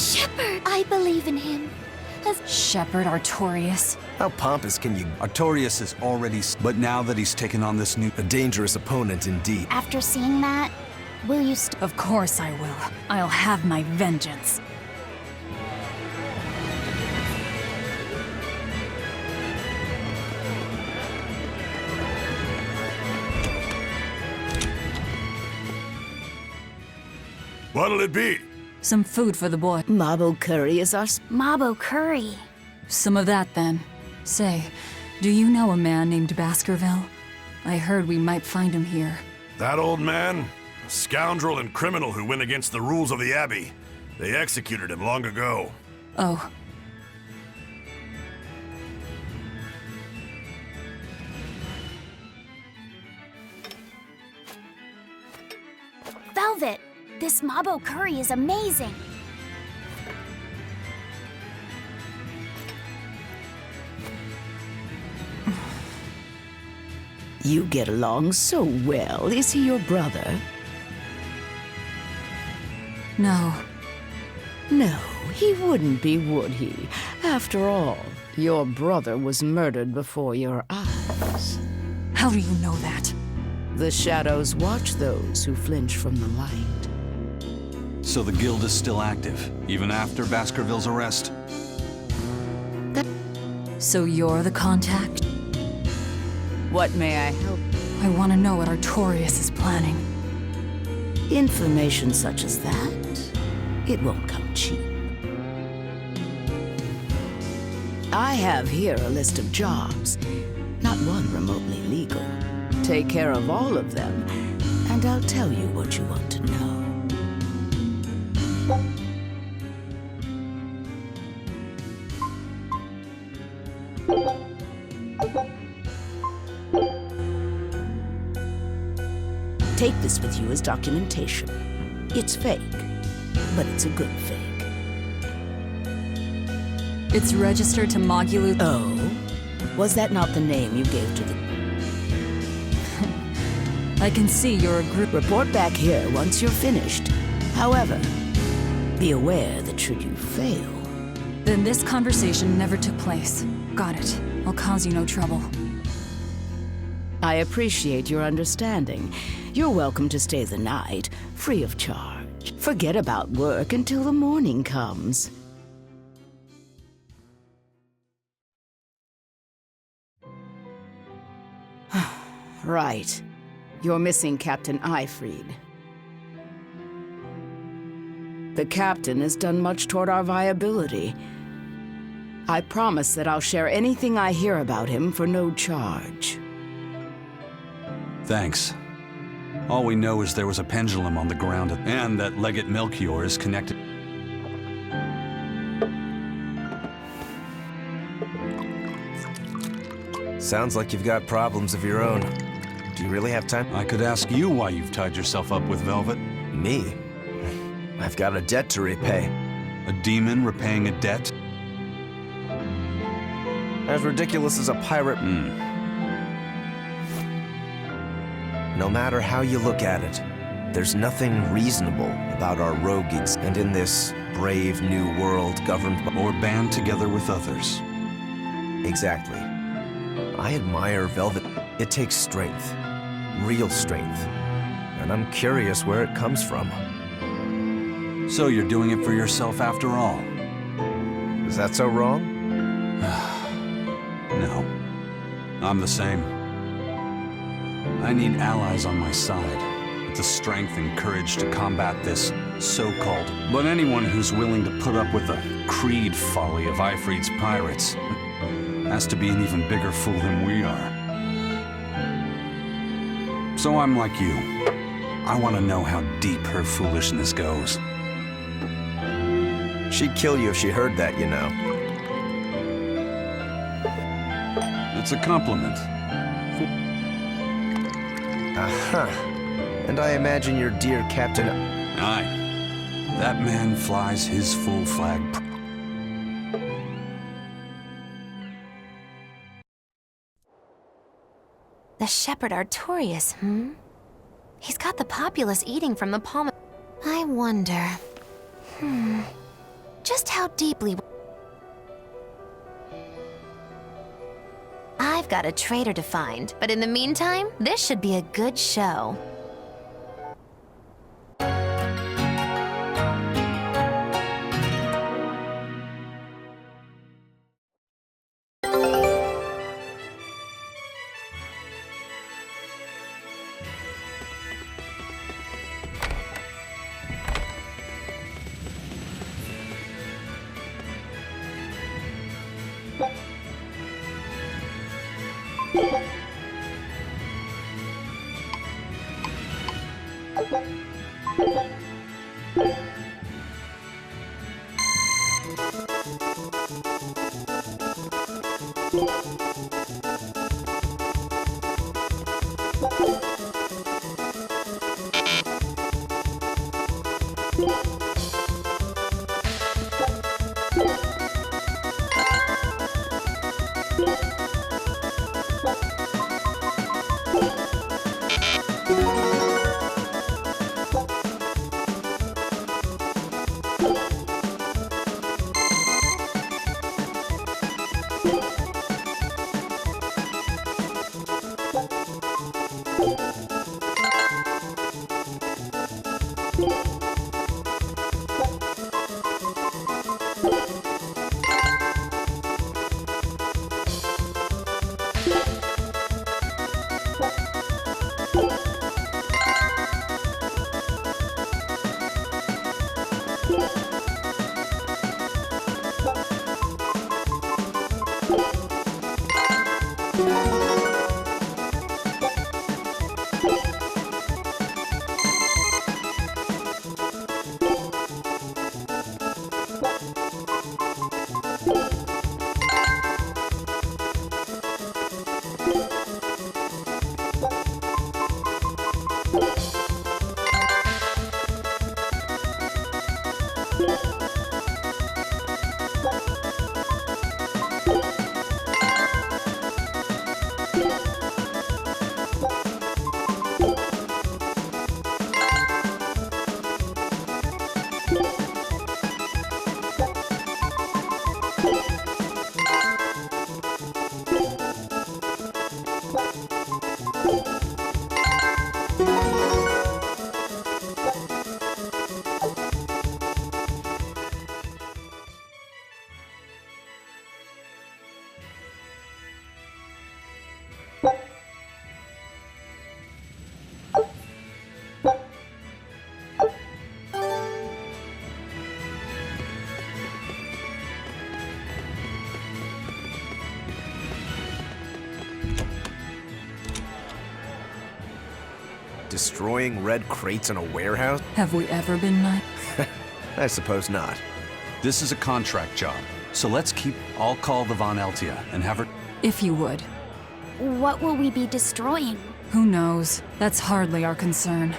Shepard! I believe in him. Shepard Artorias. How pompous can you... Artorias is already... But now that he's taken on this new... A dangerous opponent indeed. After seeing that, will you Of course I will. I'll have my vengeance. What'll it be? Some food for the boy. Mabo curry is our... Mabo curry. Some of that, then. Say, do you know a man named Baskerville? I heard we might find him here. That old man? A scoundrel and criminal who went against the rules of the Abbey. They executed him long ago. Oh. Velvet, this Mabo curry is amazing. You get along so well. Is he your brother? No. No, he wouldn't be, would he? After all, your brother was murdered before your eyes. How do you know that? The shadows watch those who flinch from the light. So the guild is still active, even after Baskerville's arrest? So you're the contact? What may I help? I want to know what Artorias is planning. Information such as that, it won't come cheap. I have here a list of jobs, not one remotely legal. Take care of all of them, and I'll tell you what you want to know. Take this with you as documentation. It's fake, but it's a good fake. It's registered to Mogulu. Oh? Was that not the name you gave to the... I can see you're a group... Report back here once you're finished. However, be aware that should you fail... Then this conversation never took place. Got it. I'll cause you no trouble. I appreciate your understanding. You're welcome to stay the night, free of charge. Forget about work until the morning comes. Right. You're missing Captain Ifried. The captain has done much toward our viability. I promise that I'll share anything I hear about him for no charge. Thanks. All we know is there was a pendulum on the ground, and that Legate Melchior is connected. Sounds like you've got problems of your own. Do you really have time? I could ask you why you've tied yourself up with Velvet. Me? I've got a debt to repay. A demon repaying a debt? As ridiculous as a pirate... No matter how you look at it, there's nothing reasonable about our rogues and in this brave new world governed by... Or band together with others. Exactly. I admire Velvet. It takes strength. Real strength. And I'm curious where it comes from. So you're doing it for yourself after all? Is that so wrong? No. I'm the same. I need allies on my side, with the strength and courage to combat this so-called. But anyone who's willing to put up with the creed folly of Ifried's pirates has to be an even bigger fool than we are. So I'm like you. I want to know how deep her foolishness goes. She'd kill you if she heard that, you know. It's a compliment. Aha. And I imagine your dear Captain... Aye. That man flies his full flag. The Shepherd Artorias, He's got the populace eating from the palm of... I wonder... just how deeply... I've got a traitor to find, but in the meantime, this should be a good show. Destroying red crates in a warehouse? Have we ever been nice? I suppose not. This is a contract job, so I'll call the Von Eltia and have her... If you would. What will we be destroying? Who knows? That's hardly our concern.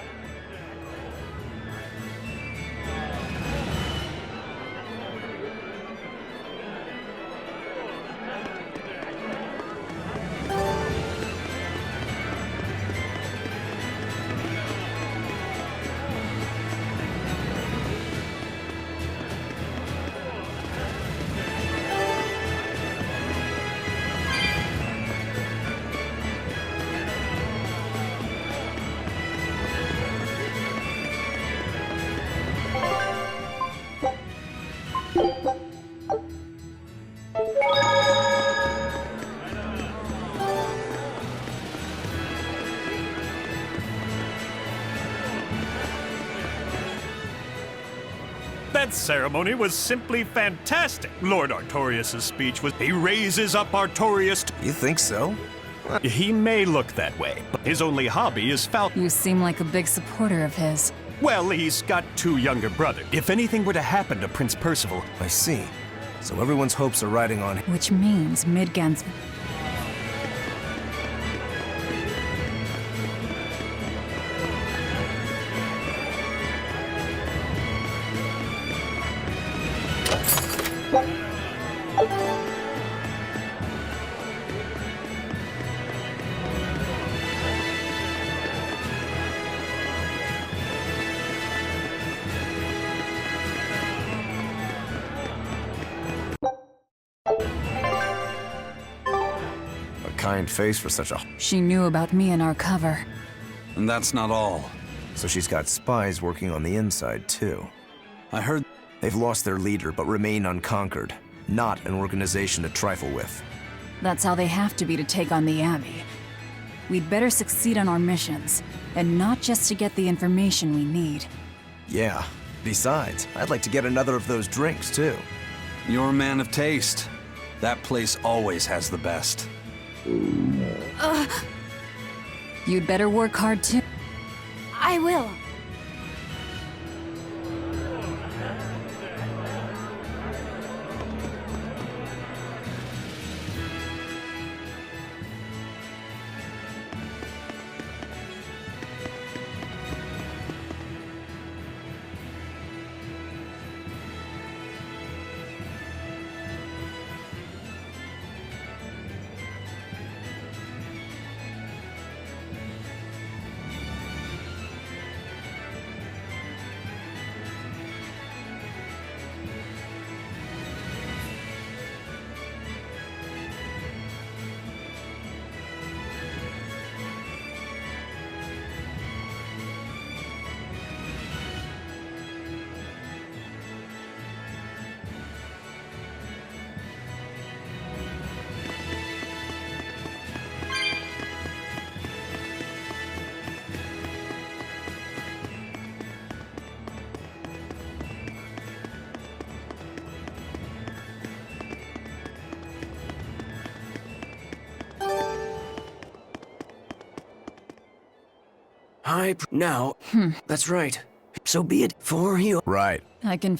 That ceremony was simply fantastic. Lord Artorias' speech was... He raises up Artorias to... You think so? He may look that way, but his only hobby is You seem like a big supporter of his. Well, he's got 2 younger brothers. If anything were to happen to Prince Percival... I see. So everyone's hopes are riding on him. Which means Midgard's... kind face for such a... She knew about me and our cover. And that's not all. So she's got spies working on the inside, too. I heard... They've lost their leader, but remain unconquered. Not an organization to trifle with. That's how they have to be to take on the Abbey. We'd better succeed on our missions, and not just to get the information we need. Yeah. Besides, I'd like to get another of those drinks, too. You're a man of taste. That place always has the best. You'd better work hard, too. I will. Now, that's right. So be it for you. Right. I can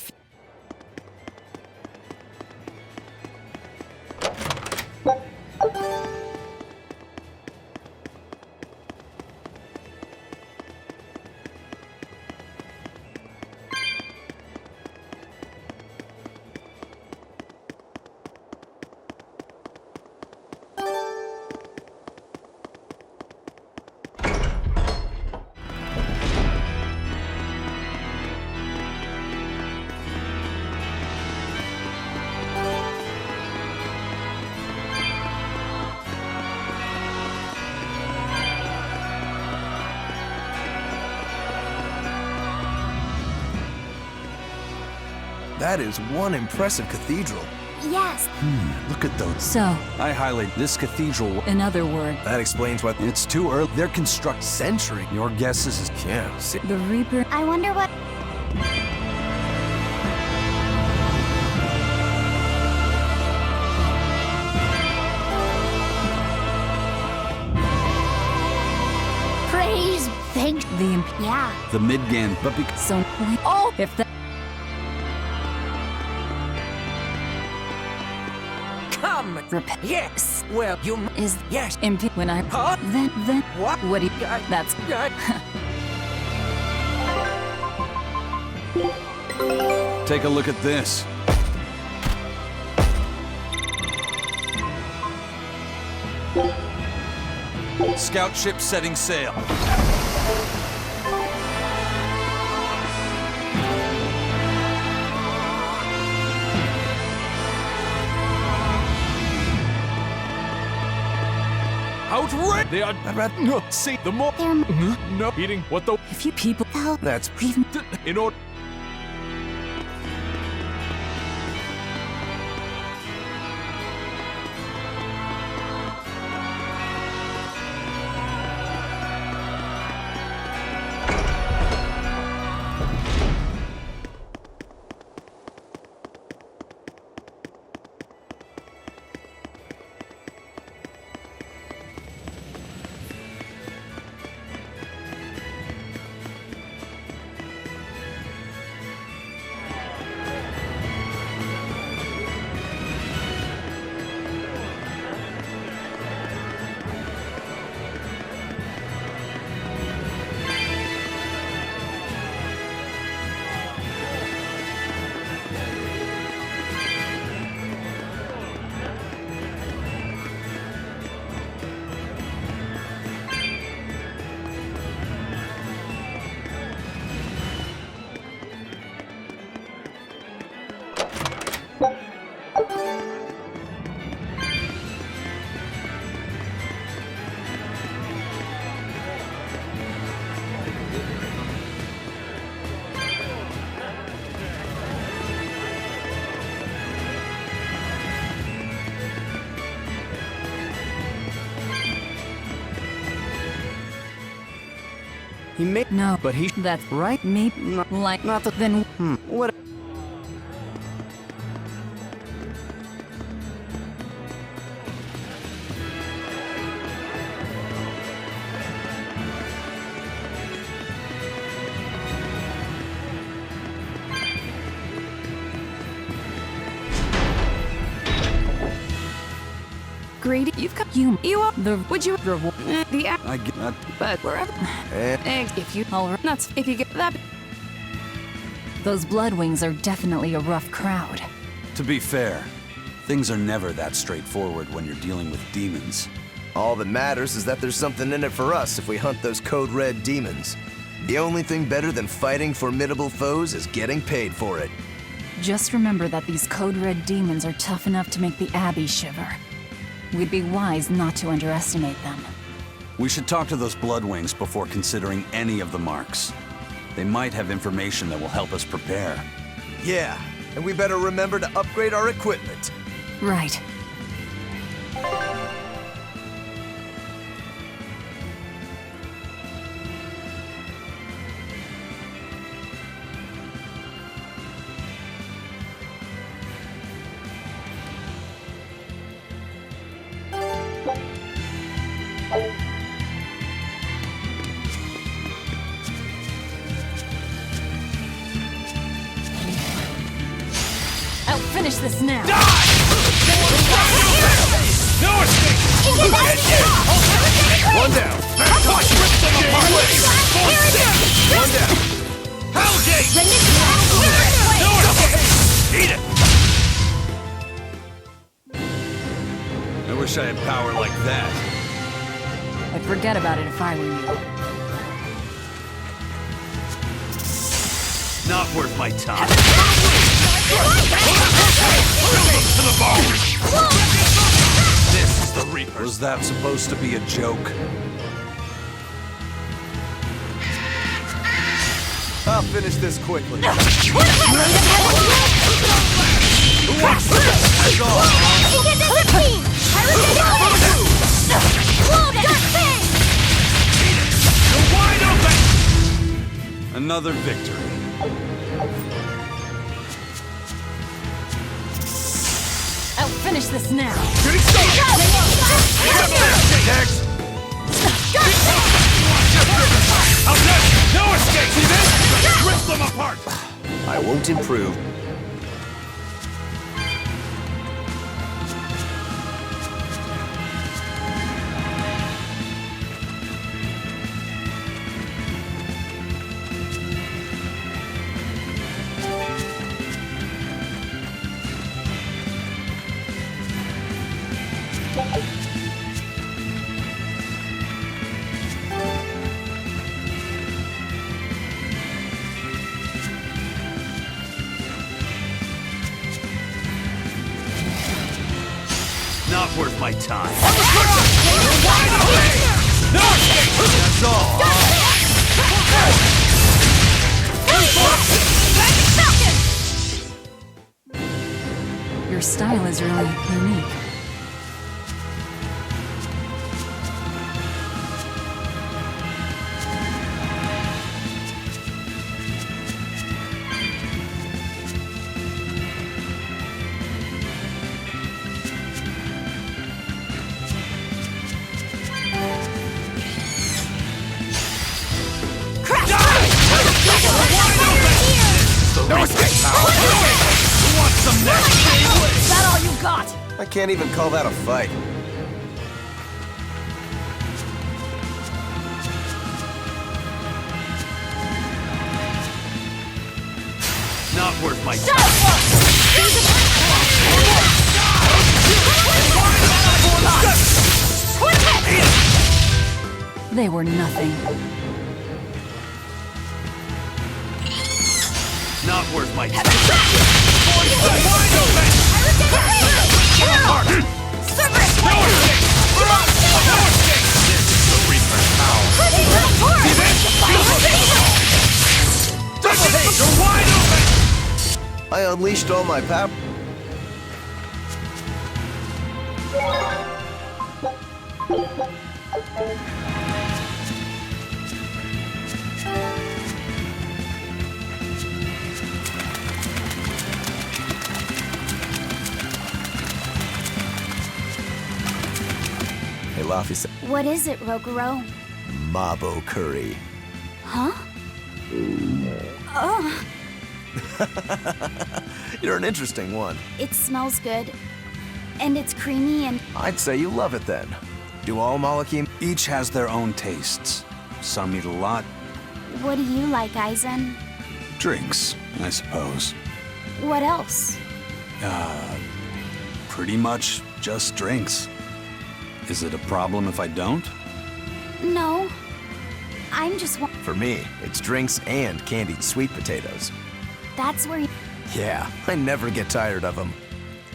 That is one impressive cathedral. Yes. Look at those. So, I highlight this cathedral. in other words, That explains what... It's too early. They're construct century. Your guess is as... Yeah, see... the Reaper... I wonder what... Praise, thank... Yeah. The Midgan, but So, oh! If that... Come! Yes! Well, you... Is... Yes! Empty when I... Huh? Then... What do you... That's... take a look at this. Scout ship setting sail. Outright! They are... I'd rather... No, see, the more... No, eating what the... If you people... That's... In order... He may. No, But he. that's right. Me, like Not the. then. What? Greedy, you've got you are the would you reward the I get that. but wherever eggs if you all nuts if you get that. Those Bloodwings are definitely a rough crowd. To be fair, things are never that straightforward when you're dealing with demons. All that matters is that there's something in it for us if we hunt those Code Red demons. The only thing better than fighting formidable foes is getting paid for it. Just remember that these Code Red demons are tough enough to make the Abbey shiver. We'd be wise not to underestimate them. We should talk to those Bloodwings before considering any of the marks. They might have information that will help us prepare. Yeah, and we better remember to upgrade our equipment. Right. I'll finish this now. No escape! One down. One down. Hellgate! No escape! Eat it! I wish I had power like that. I'd forget about it if I were you. Not worth my time. To the bone! This is the Reaper. Was that supposed to be a joke? I'll finish this quickly. Who wants this? That's all. You're wide open! Another victory. I'll finish this now. Next! No escape! See this? Rip them apart! I won't improve. Not worth my time. No escape! That's all. Your style is really unique. No escape! Who wants some next? Is that all you got? I can't even call that a fight. Not worth my time. They were nothing. Not worth my time. I unleashed all my power. pilaf is What is it, Roguro? mabo curry. Huh? Oh, You're an interesting one. it smells good. And it's creamy and... I'd say you love it then. Do all Malakim? Each has their own tastes. Some eat a lot. What do you like, Aizen? Drinks, I suppose. What else? Pretty much just drinks. Is it a problem if I don't? No. I'm just... For me, it's drinks and candied sweet potatoes. That's where you... Yeah, I never get tired of them.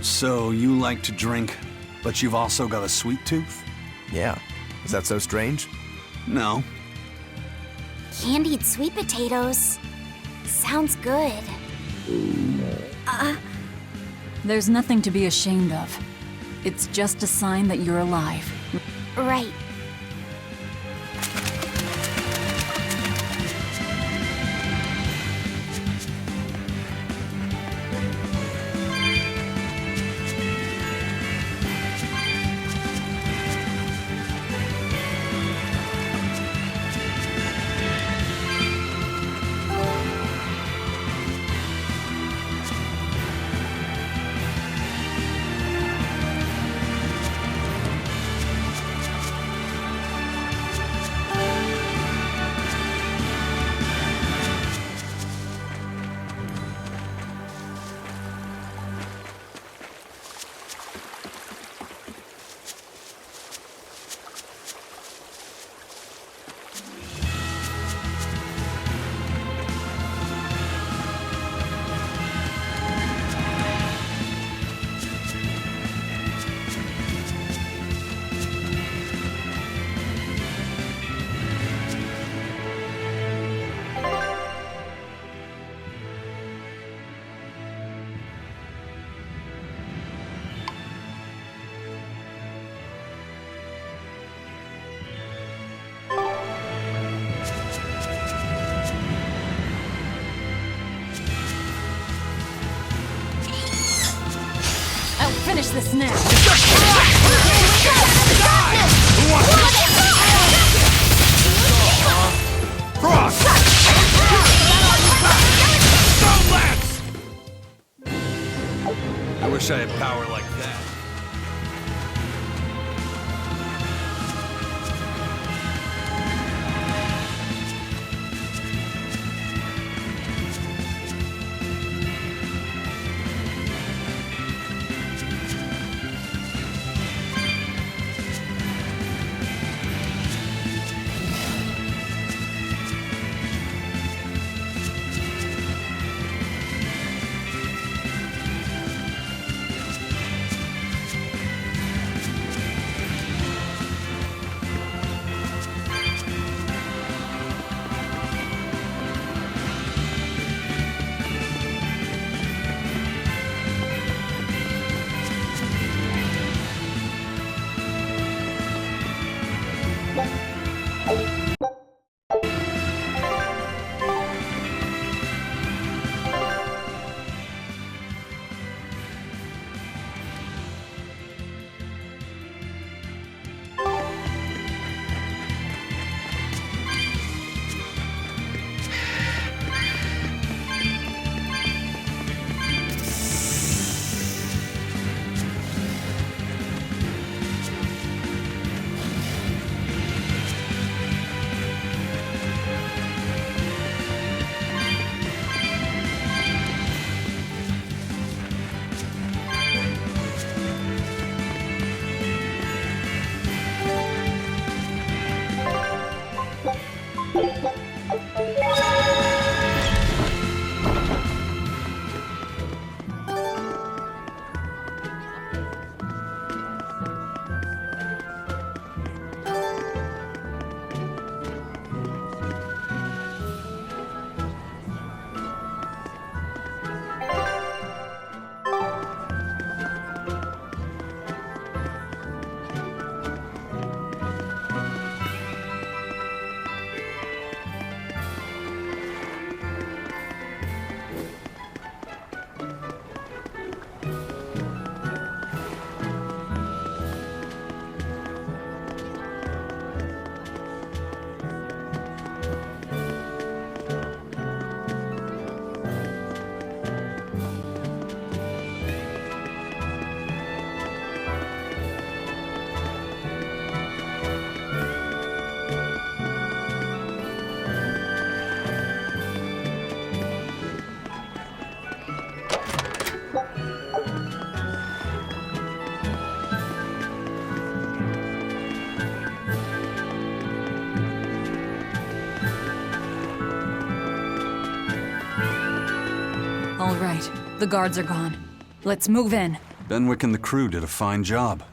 So you like to drink, but you've also got a sweet tooth? Yeah. Is that so strange? No. Candied sweet potatoes. Sounds good. There's nothing to be ashamed of. It's just a sign that you're alive. Right. Finish this now. I wish I had power like that. All right, the guards are gone. Let's move in. Benwick and the crew did a fine job.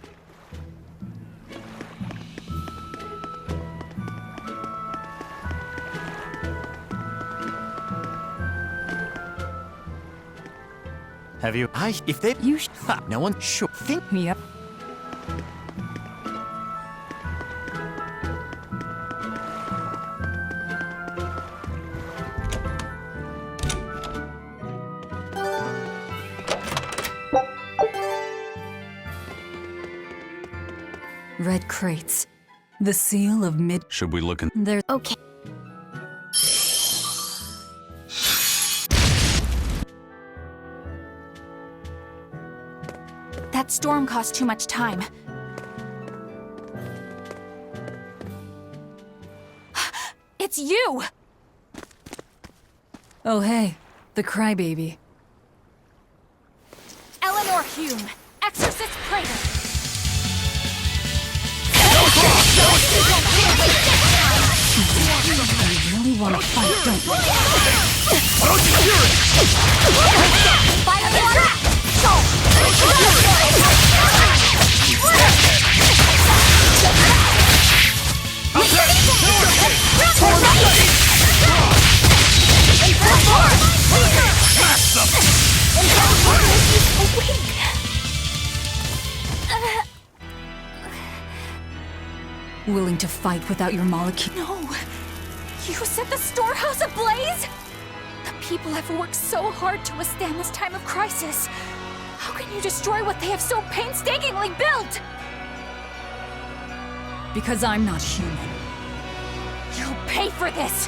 Have you? If they. No one should think. Yep. Red crates. The seal of mid. Should we look in? There's. Okay. That storm cost too much time. It's you! Oh, hey. The crybaby. Eleanor Hume, Exorcist Praetor. You really want to fight, don't you? Fire the trap! Willing to fight without your molecule? No! You set the storehouse ablaze? The people have worked so hard to withstand this time of crisis. How can you destroy what they have so painstakingly built? Because I'm not human. You'll pay for this,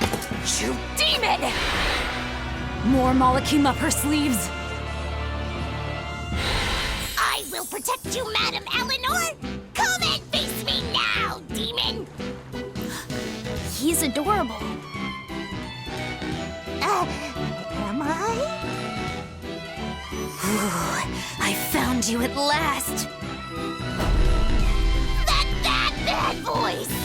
you demon! More molecule up her sleeves. I will protect you, Madam Eleanor! Come and face me now, demon! He's adorable. Am I? Ooh, I found you at last! That voice!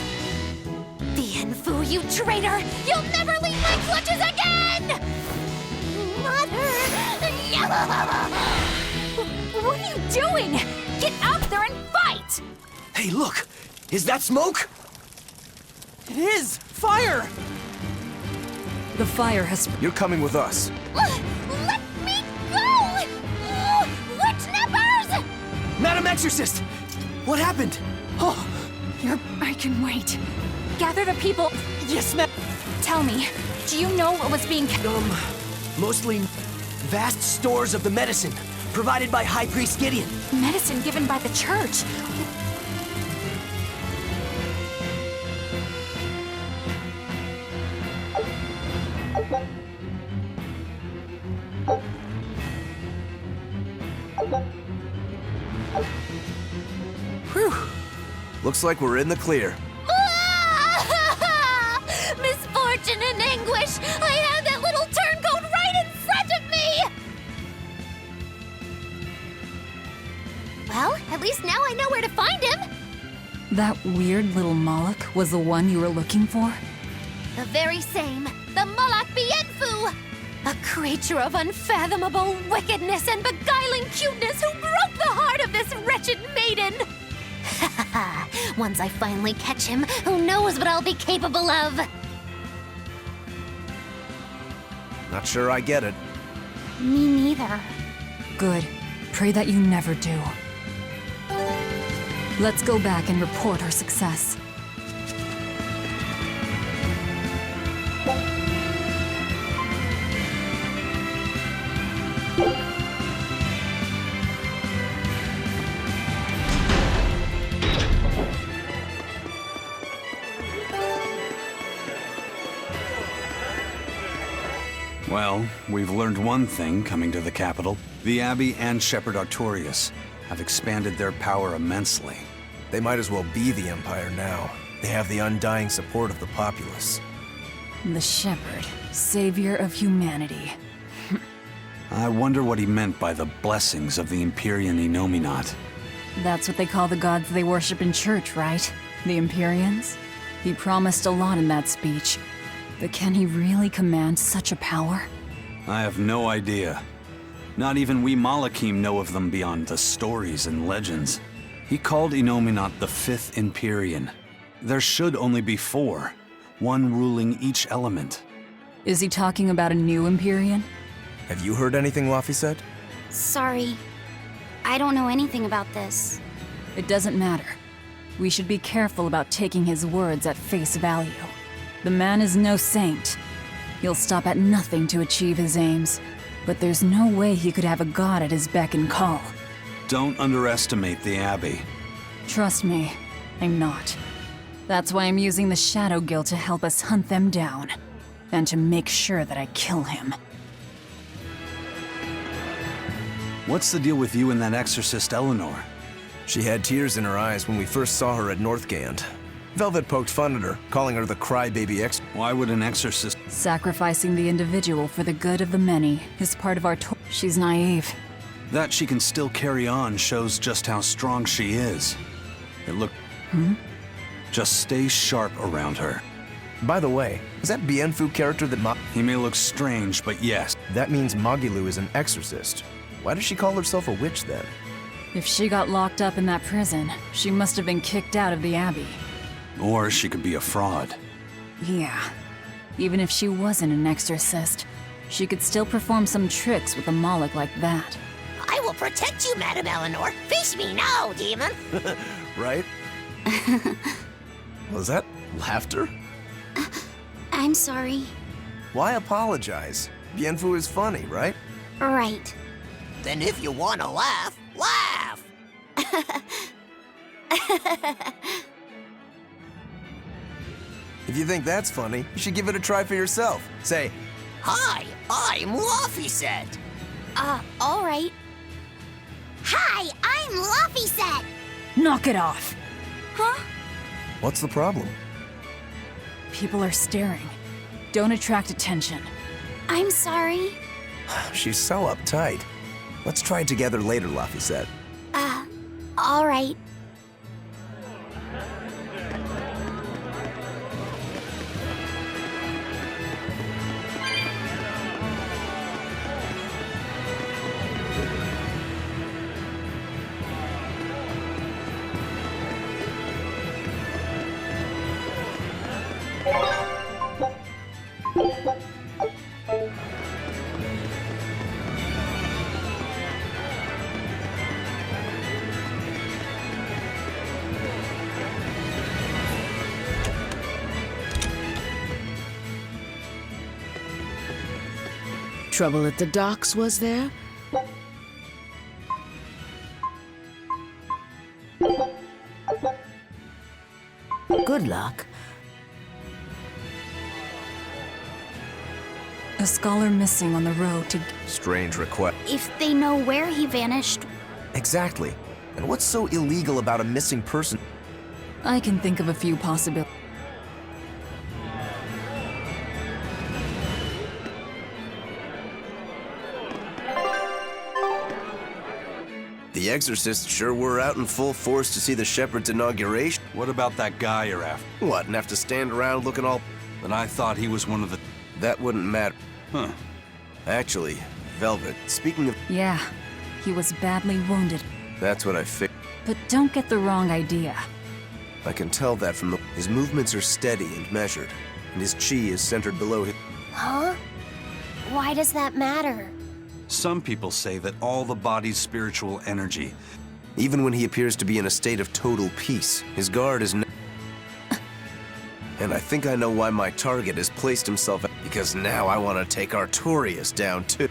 Bienfu, you traitor! You'll never leave my clutches again! Mother! What are you doing? Get out there and fight! Hey, look! Is that smoke? It is! Fire! The fire has... You're coming with us. Let me go! Witch-nippers! Madam Exorcist! What happened? Oh, I can wait. Gather the people. yes, ma'am. Tell me, do you know what was being... Mostly vast stores of the medicine provided by High Priest Gideon. Medicine given by the church. Whew. Looks like we're in the clear. Misfortune and anguish! I had that little turncoat right in front of me! Well, at least now I know where to find him. That weird little Moloch was the one you were looking for? The very same. The Moloch Bienfu! A creature of unfathomable wickedness and beguiling cuteness who broke the heart of this wretched maiden! Once I finally catch him, who knows what I'll be capable of? Not sure I get it. Me neither. Good. Pray that you never do. Let's go back and report our success. Well, we've learned one thing coming to the capital. The Abbey and Shepherd Artorius have expanded their power immensely. They might as well be the Empire now. They have the undying support of the populace. The Shepherd, savior of humanity. I wonder what he meant by the blessings of the Empyrean Enominat. That's what they call the gods they worship in church, right? The Empyreans? He promised a lot in that speech. But can he really command such a power? I have no idea. Not even we Malakim know of them beyond the stories and legends. He called Inominat the 5th Empyrean. There should only be 4, one ruling each element. Is he talking about a new Empyrean? Have you heard anything Laffy said? Sorry. I don't know anything about this. It doesn't matter. We should be careful about taking his words at face value. The man is no saint. He'll stop at nothing to achieve his aims. But there's no way he could have a god at his beck and call. Don't underestimate the Abbey. Trust me, I'm not. That's why I'm using the Shadow Guild to help us hunt them down. And to make sure that I kill him. What's the deal with you and that exorcist Eleanor? She had tears in her eyes when we first saw her at Northgand. Velvet poked fun at her, calling her the crybaby ex- Why would an exorcist— Sacrificing the individual for the good of the many is part of our She's naive. That she can still carry on shows just how strong she is. It look— Just stay sharp around her. By the way, is that Bienfu character that He may look strange, but yes. That means Magilu is an exorcist. Why does she call herself a witch then? If she got locked up in that prison, she must have been kicked out of the Abbey. Or she could be a fraud. Yeah. Even if she wasn't an exorcist, she could still perform some tricks with a Moloch like that. I will protect you, Madam Eleanor. Face me now, demon. Right? Was that laughter? I'm sorry. Why apologize? Bienfu is funny, right? Right. Then if you want to laugh, laugh! If you think that's funny, you should give it a try for yourself. Say, Hi, I'm Laffy-Set. All right. Hi, I'm Laffy-Set. Knock it off! Huh? what's the problem? People are staring. Don't attract attention. I'm sorry. She's so uptight. Let's try it together later, Laffy said. All right. Trouble at the docks, was there? Good luck. A scholar missing on the road to... Strange request. If they know where he vanished... Exactly. And what's so illegal about a missing person? I can think of a few possibilities. The exorcists sure were out in full force to see the shepherd's inauguration. What about that guy you're after? What, and have to stand around looking all... But I thought he was one of the... That wouldn't matter. Huh. Actually, Velvet, speaking of... Yeah, he was badly wounded. That's what I figured. But don't get the wrong idea. I can tell that from the... His movements are steady and measured, and his chi is centered below his... Huh? Why does that matter? Some people say that all the body's spiritual energy... Even when he appears to be in a state of total peace, his guard is... And I think I know why my target has placed himself... Because now I want to take Artorias down, too.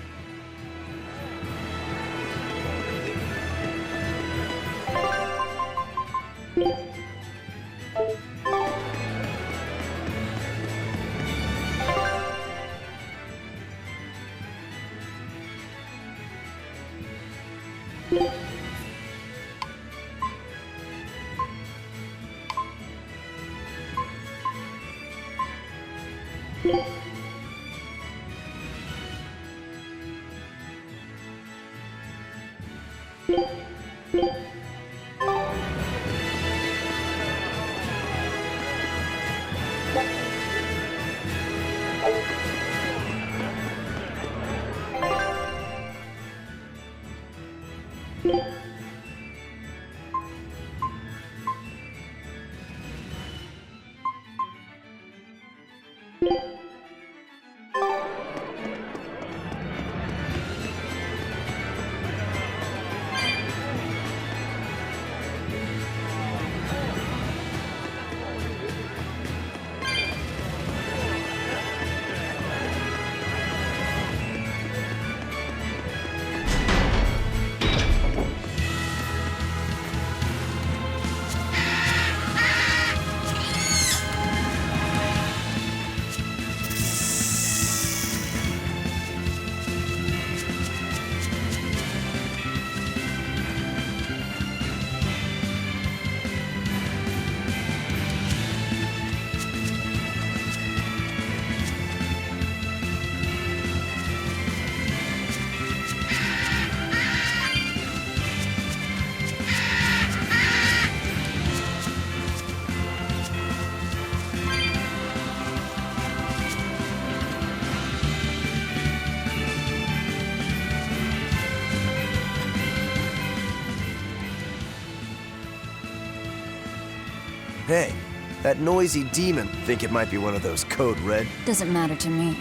Hey, that noisy demon. Think it might be one of those Code Red? Doesn't matter to me.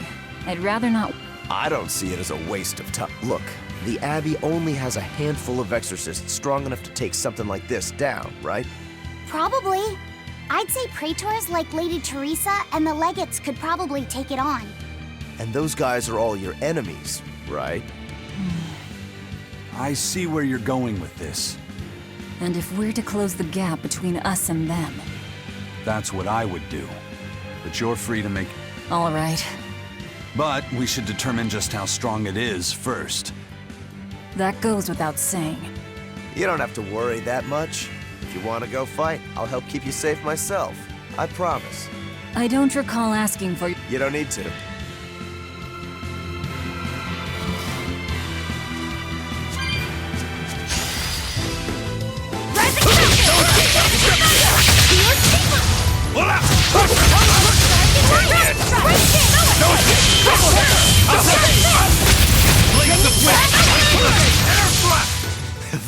I'd rather not. I don't see it as a waste of time. Look, the Abbey only has a handful of exorcists strong enough to take something like this down, right? Probably. I'd say praetors like Lady Teresa and the legates could probably take it on. And those guys are all your enemies, right? I see where you're going with this. And if we're to close the gap between us and them... That's what I would do. But you're free to make... All right. But we should determine just how strong it is first. That goes without saying. You don't have to worry that much. If you want to go fight, I'll help keep you safe myself. I promise. I don't recall asking for... You don't need to.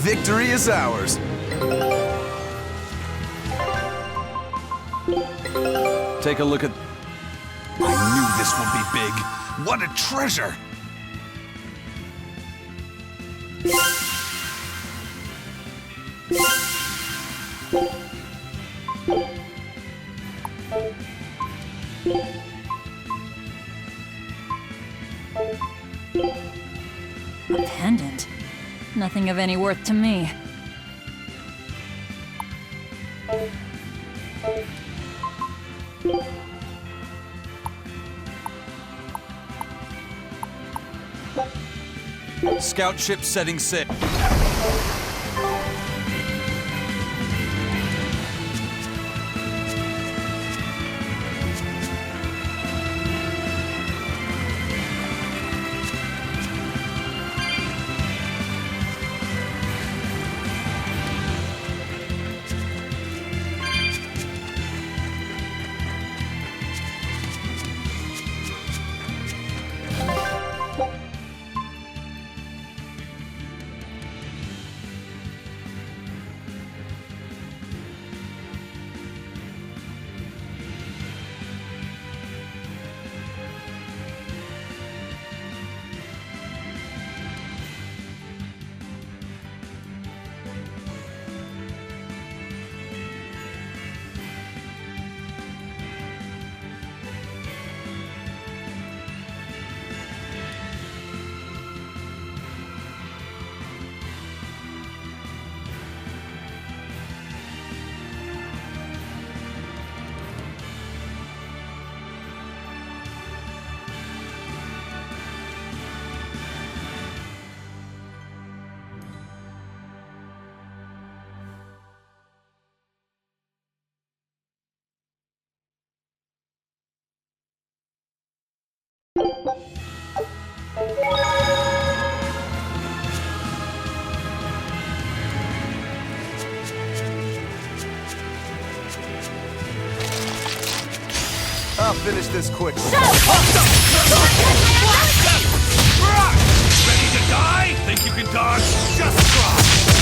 Victory is ours. Take a look at... I knew this would be big. What a treasure! A pendant? Nothing of any worth to me. Scout ship setting sail. I'll finish this quick. Ready to die? Think you can dodge? Just try!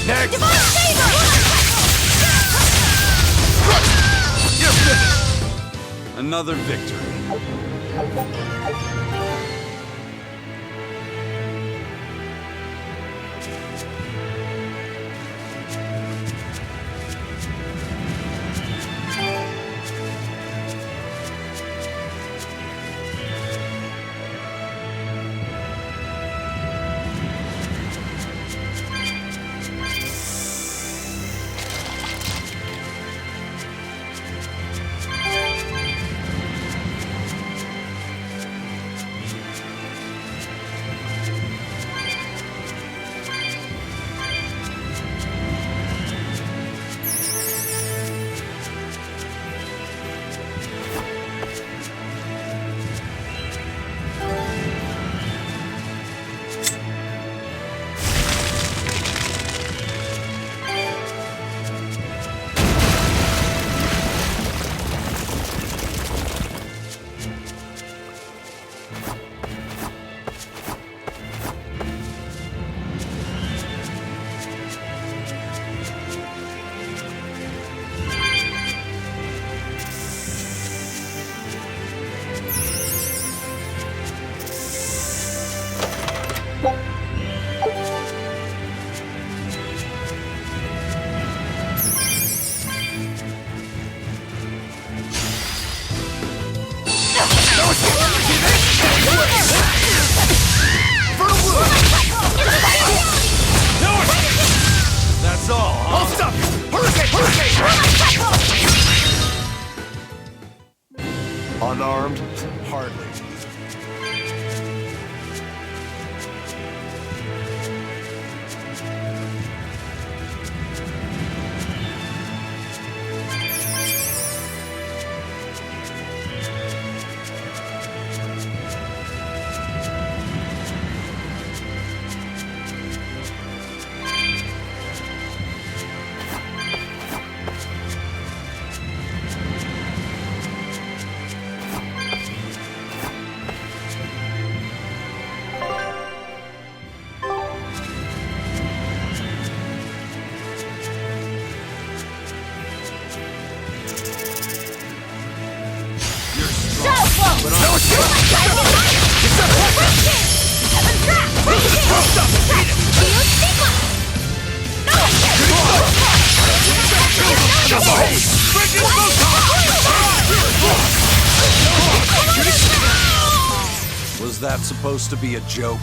Next! Another victory. That's all. I'll stop you! Hurricane! Unarmed? Hardly. Was that supposed to be a joke?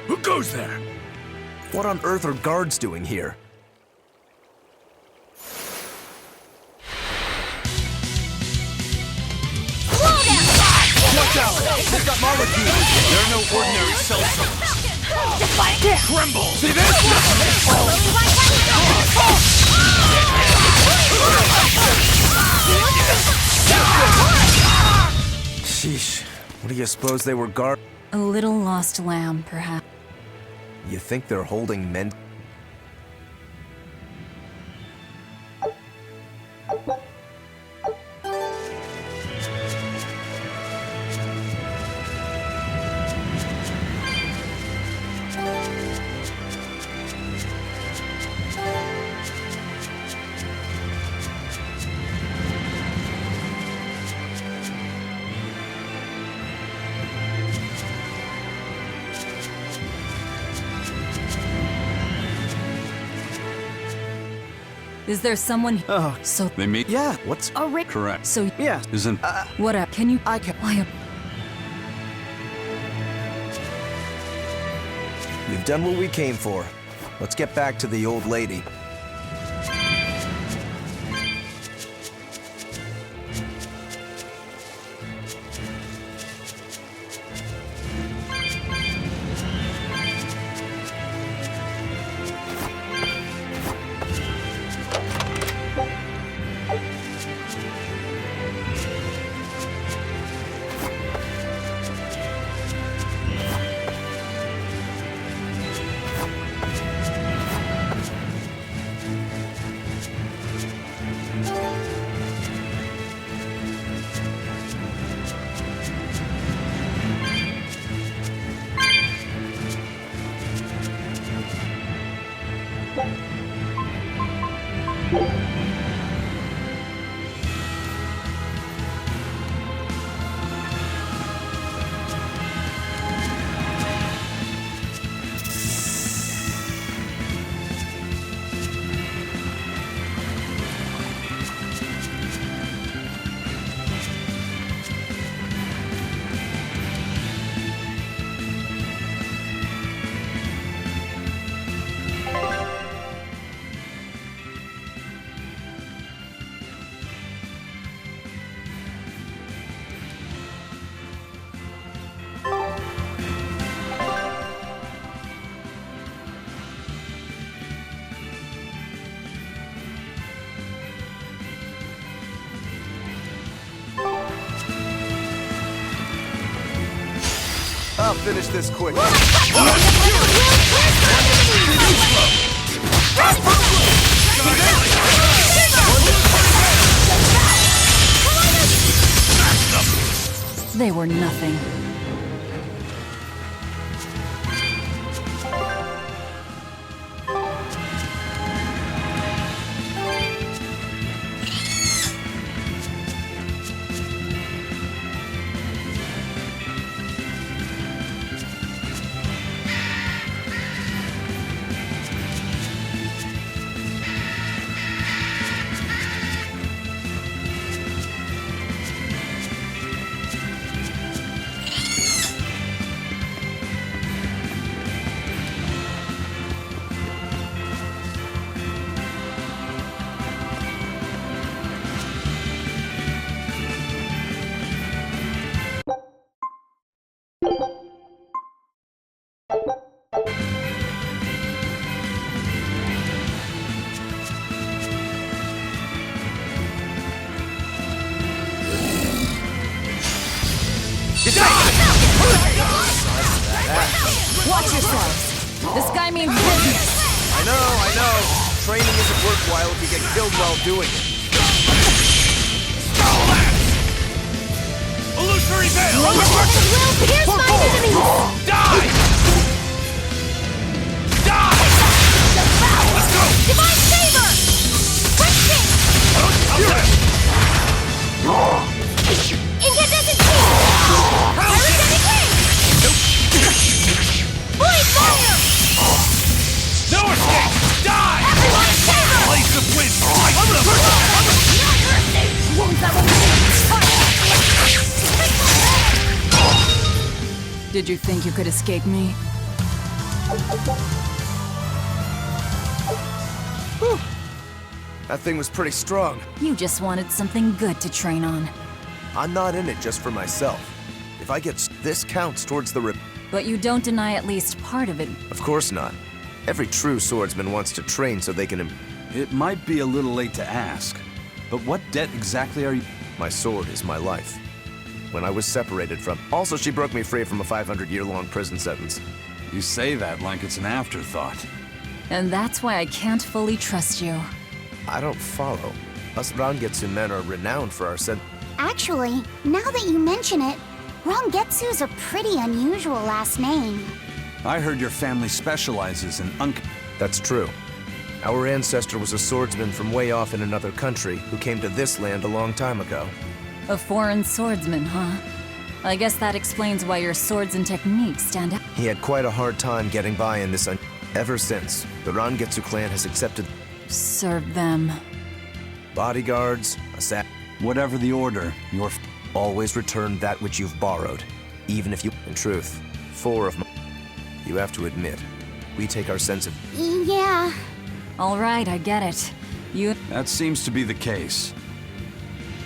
Who goes there? What on earth are guards doing here? Watch out! They've got molecules! They're no ordinary cell cells! Tremble! See this? Sheesh. What do you suppose they were guard? A little lost lamb, perhaps. You think they're holding men? Is there someone? Oh, so They meet? Yeah, what's... Oh, Rick. Correct. so Yeah. Isn't... what up? Can you? I can... Why? We've done what we came for. Let's get back to the old lady. I'll finish this quick. They were nothing. Watch yourselves. This guy means business. I know. Training isn't worthwhile if you get killed while doing it. Illusory veil! Will pierce my enemies! Die! Die! Let's go! Divine favor! Quenching! Incandescent key! Parasitic ring! Blade fire! No escape! Die! Everyone favor! Place of wind! Wounds that will Did you think you could escape me? Whew. That thing was pretty strong. You just wanted something good to train on. I'm not in it just for myself. If I get this counts towards the But you don't deny at least part of it. Of course not. Every true swordsman wants to train so they can It might be a little late to ask, but what debt exactly are you? My sword is my life. When I was separated from... Also, she broke me free from a 500-year-long prison sentence. You say that like it's an afterthought. And that's why I can't fully trust you. I don't follow. Us Rangetsu men are renowned for our Actually, now that you mention it, Rangetsu's a pretty unusual last name. I heard your family specializes in That's true. Our ancestor was a swordsman from way off in another country who came to this land a long time ago. A foreign swordsman, huh? I guess that explains why your swords and techniques stand out. He had quite a hard time getting by in this Ever since, the Rangetsu clan has accepted... Serve them. Bodyguards, whatever the order, you're... Always return that which you've borrowed, even if you... In truth, 4 of my... You have to admit, we take our sense of... Yeah. All right, I get it. You... That seems to be the case.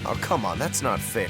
Oh, come on, that's not fair.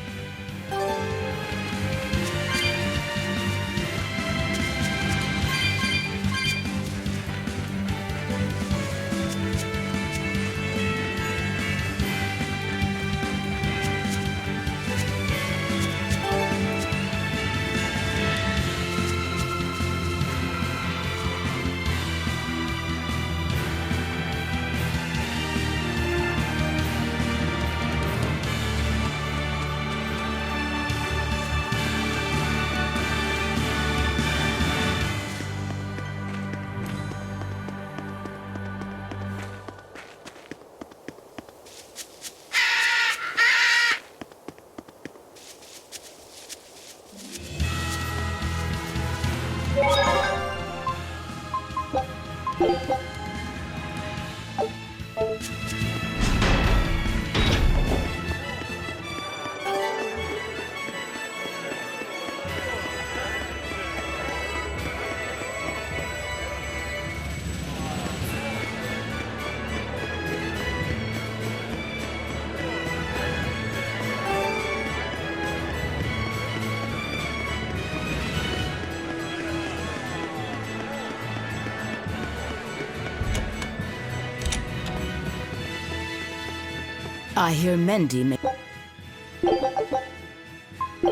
I hear Mendy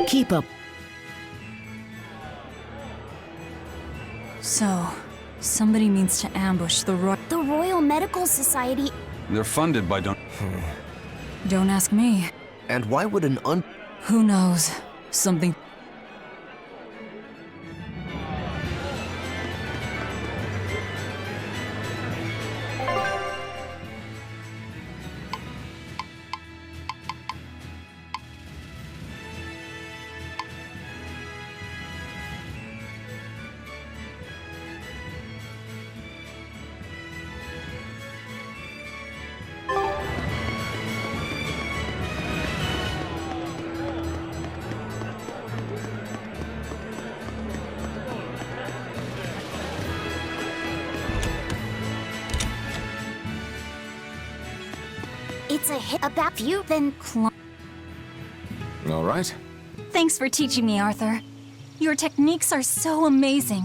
Keep up. So, somebody means to ambush the Royal Medical Society. They're funded by Don't ask me. And why would an Who knows? Something... It's a hit about you, then... All right. Thanks for teaching me, Arthur. Your techniques are so amazing.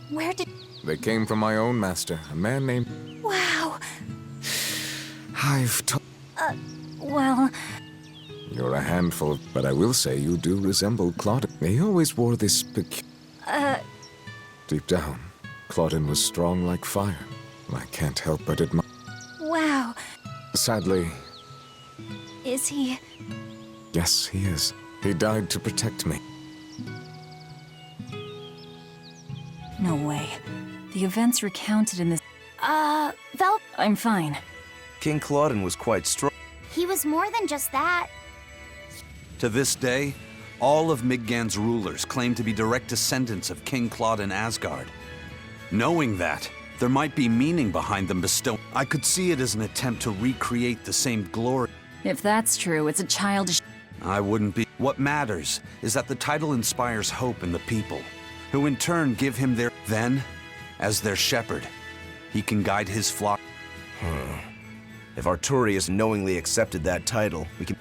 Where did... They came from my own master, a man named... Wow. I've told... Well... You're a handful, but I will say you do resemble Claudin. He always wore this Deep down, Claudin was strong like fire. I can't help but admire... Wow. Sadly... Is he... Yes, he is. He died to protect me. No way. The events recounted in this... Vel... I'm fine. King Claudin was quite strong. He was more than just that. To this day, all of Midgard's rulers claim to be direct descendants of King Claudin Asgard. Knowing that, there might be meaning behind them bestowing. I could see it as an attempt to recreate the same glory. If that's true, it's a childish... I wouldn't be. What matters is that the title inspires hope in the people. who in turn give him their... Then, as their shepherd, he can guide his flock. If Artorius knowingly accepted that title, we can...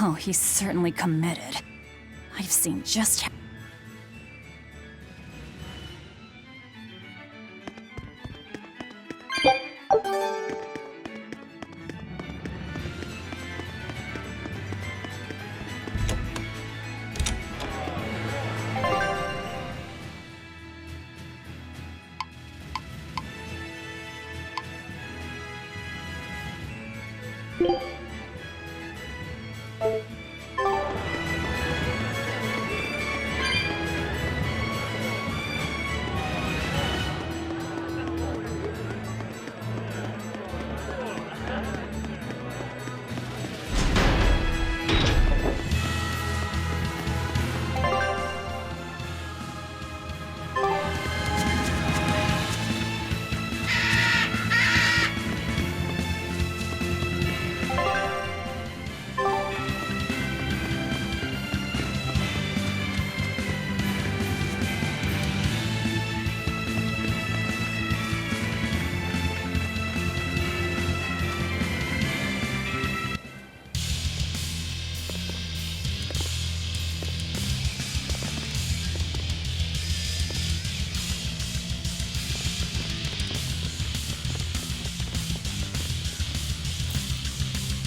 Oh, he's certainly committed. I've seen just how...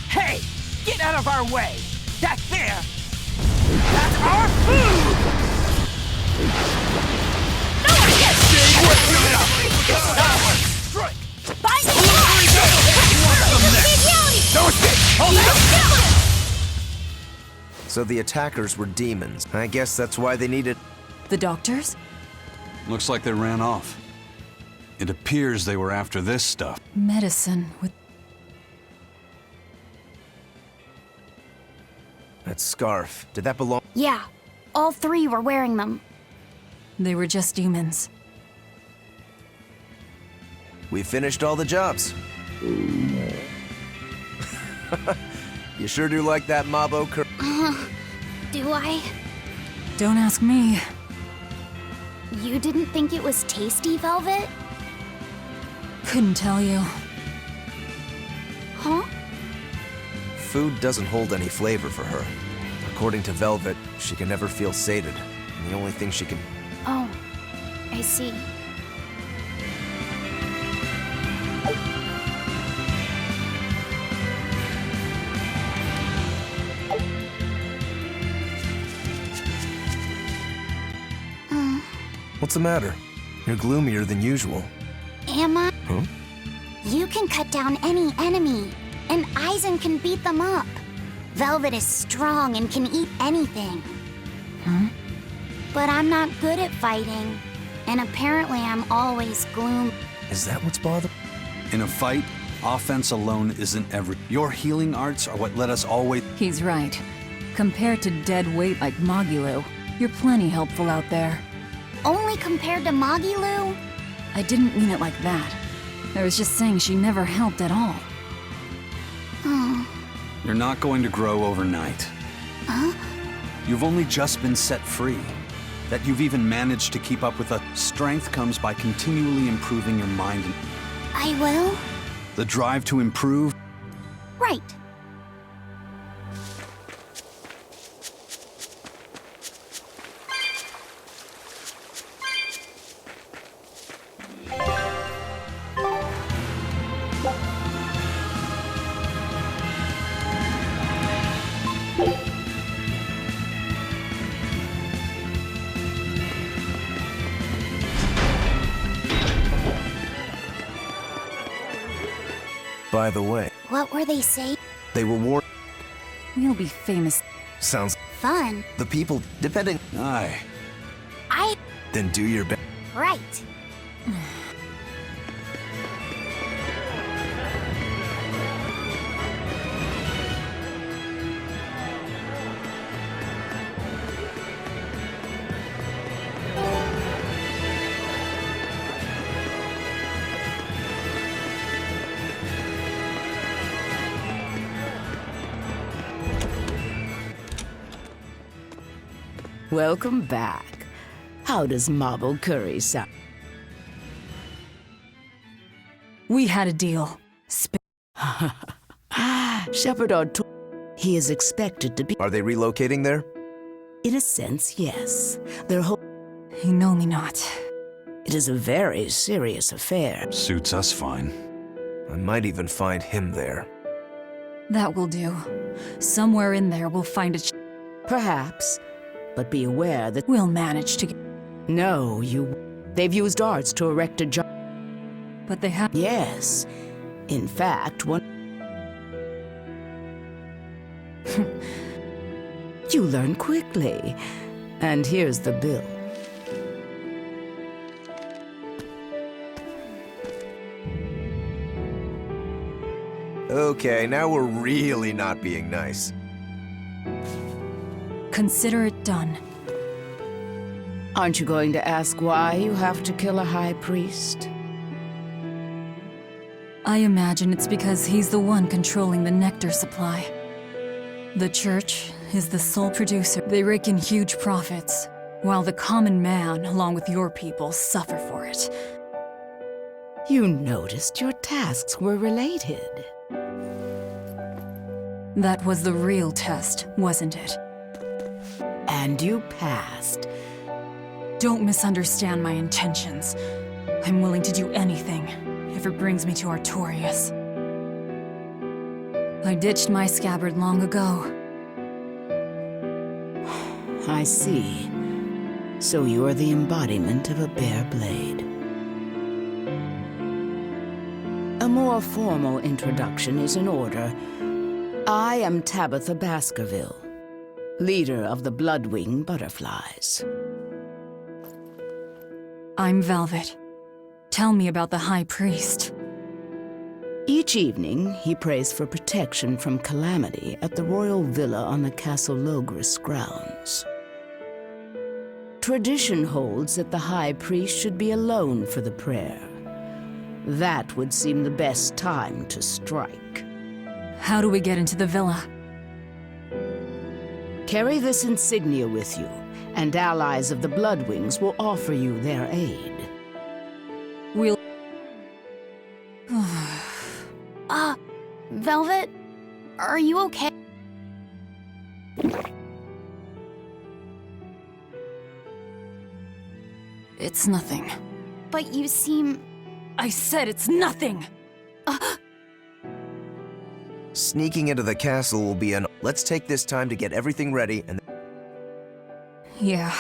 Hey! Get out of our way! That there! That's our food! No one gets Find it! No escape! Hold it! So the attackers were demons. I guess that's why they needed... The doctors? Looks like they ran off. It appears they were after this stuff. Medicine with... That scarf, did that belong... Yeah, all three were wearing them. They were just demons. We finished all the jobs. You sure do like that Mabo cur... Do I? Don't ask me. You didn't think it was tasty, Velvet? Couldn't tell you. Huh? Food doesn't hold any flavor for her. According to Velvet, she can never feel sated. And the only thing she can... Oh, I see. What's the matter? You're gloomier than usual. Am I? Huh? You can cut down any enemy, and Eisen can beat them up. Velvet is strong and can eat anything. Huh? But I'm not good at fighting, and apparently I'm always gloom. Is that what's bothering? In a fight, offense alone isn't every... Your healing arts are what let us always... He's right. Compared to dead weight like Magilu, you're plenty helpful out there. Only compared to Magilu? I didn't mean it like that. I was just saying she never helped at all. You're not going to grow overnight. Huh? You've only just been set free. That you've even managed to keep up with a... Strength comes by continually improving your mind and... I will? The drive to improve... Right. By the way, What were they saying? they were warned. We'll be famous. Sounds... Fun. The people, depending... Aye. Then do your best. Right. Welcome back. How does marble curry sound? We had a deal. Shepherd Artur... He is expected to be... Are they relocating there? In a sense, yes. Their whole... No, not. It is a very serious affair. Suits us fine. I might even find him there. That will do. Somewhere in there we'll find a... Perhaps. But be aware that... We'll manage to... No, you... They've used arts to erect a giant... But they have... Yes. In fact, one... You learn quickly. And here's the bill. Okay, now we're really not being nice. Consider it done. Aren't you going to ask why you have to kill a high priest? I imagine it's because he's the one controlling the nectar supply. The church is the sole producer. They rake in huge profits, while the common man, along with your people, suffer for it. You noticed your tasks were related. That was the real test, wasn't it? And you passed. Don't misunderstand my intentions. I'm willing to do anything, if it brings me to Artorias. I ditched my scabbard long ago. I see. So you are the embodiment of a bare blade. A more formal introduction is in order. I am Tabitha Baskerville, leader of the Bloodwing Butterflies. I'm Velvet. Tell me about the High Priest. Each evening, he prays for protection from calamity at the royal villa on the Castle Logris grounds. Tradition holds that the High Priest should be alone for the prayer. That would seem the best time to strike. How do we get into the villa? Carry this insignia with you, and allies of the Bloodwings will offer you their aid. We'll... Velvet? Are you okay? It's nothing. But you seem... I said it's nothing! Sneaking into the castle will be an... Let's take this time to get everything ready and... Yeah.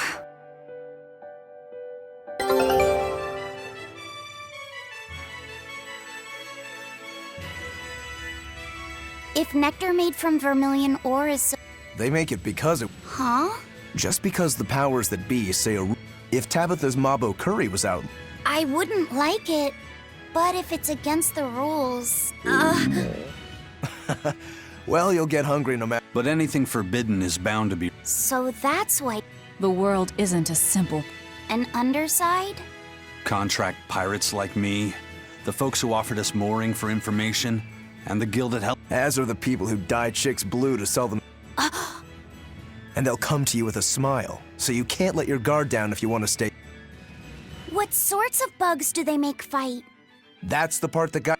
If nectar made from vermilion ore is so... They make it because it... Huh? Just because the powers that be say a... If Tabitha's Mabo Curry was out... I wouldn't like it, but if it's against the rules... Well, you'll get hungry no matter... But anything forbidden is bound to be... So that's why... The world isn't as simple. An underside? Contract pirates like me, the folks who offered us mooring for information, and the Gilded Hell... As are the people who dye chicks blue to sell them... And they'll come to you with a smile, so you can't let your guard down if you want to stay... What sorts of bugs do they make fight? That's the part that got...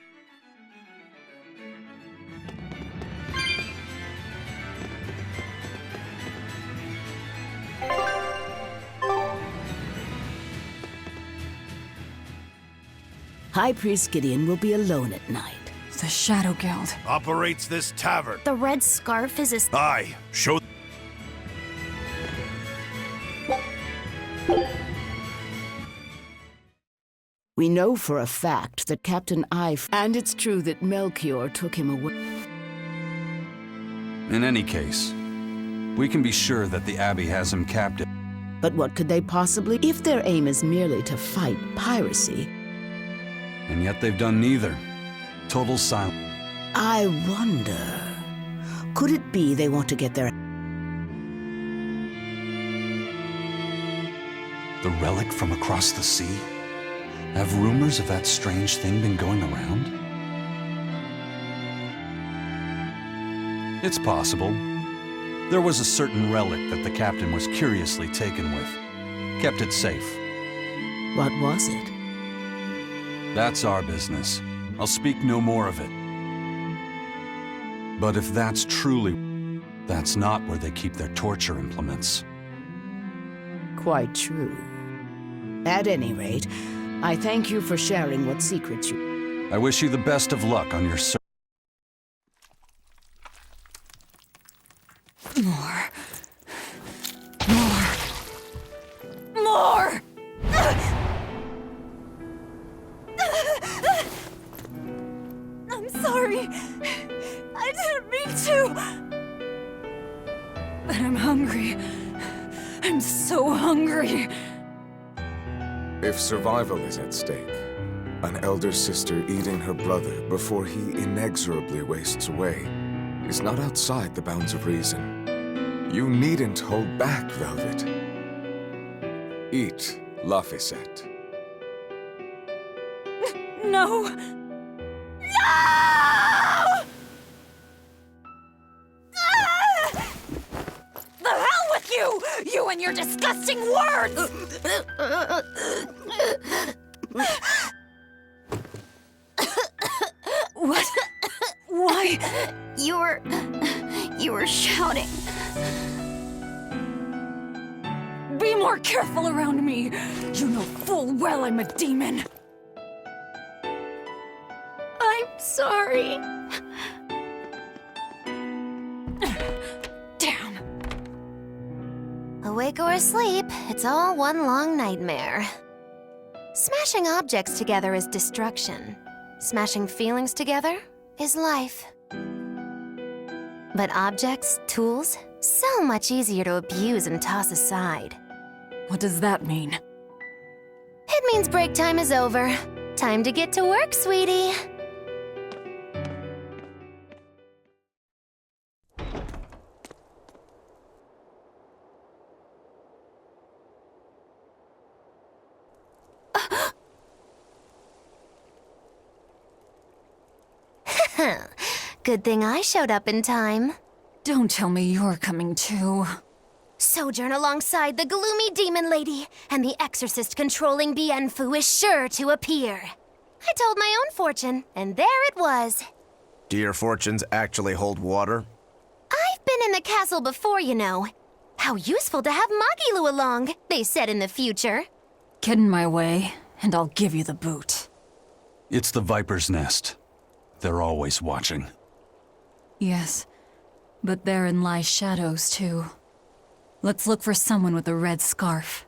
High Priest Gideon will be alone at night. The Shadow Guild operates this tavern. The red scarf is a... Aye, show... We know for a fact that Captain Ife... And it's true that Melchior took him away. In any case, we can be sure that the Abbey has him captive. But what could they possibly... If their aim is merely to fight piracy... And yet they've done neither. Total silence. I wonder... Could it be they want to get their... The relic from across the sea? Have rumors of that strange thing been going around? It's possible. There was a certain relic that the captain was curiously taken with. Kept it safe. What was it? That's our business. I'll speak no more of it. But if that's truly... that's not where they keep their torture implements. Quite true. At any rate, I thank you for sharing what secrets you... I wish you the best of luck on your search. More. I'm sorry. I didn't mean to. But I'm hungry. I'm so hungry. If survival is at stake, an elder sister eating her brother before he inexorably wastes away is not outside the bounds of reason. You needn't hold back, Velvet. Eat, Laphicet. No! No! The hell with you! You and your disgusting words! What? Why? You were shouting. Be more careful around me! You know full well I'm a demon! I'm sorry. Damn. Awake or asleep, it's all one long nightmare. Smashing objects together is destruction. Smashing feelings together is life. But objects, tools, so much easier to abuse and toss aside. What does that mean? It means break time is over. Time to get to work, sweetie. Good thing I showed up in time. Don't tell me you're coming too. Sojourn alongside the gloomy demon lady, and the exorcist-controlling Bienfu is sure to appear. I told my own fortune, and there it was. Do your fortunes actually hold water? I've been in the castle before, you know. How useful to have Magilu along, they said in the future. Get in my way, and I'll give you the boot. It's the Viper's Nest. They're always watching. Yes, but therein lie shadows, too. Let's look for someone with a red scarf.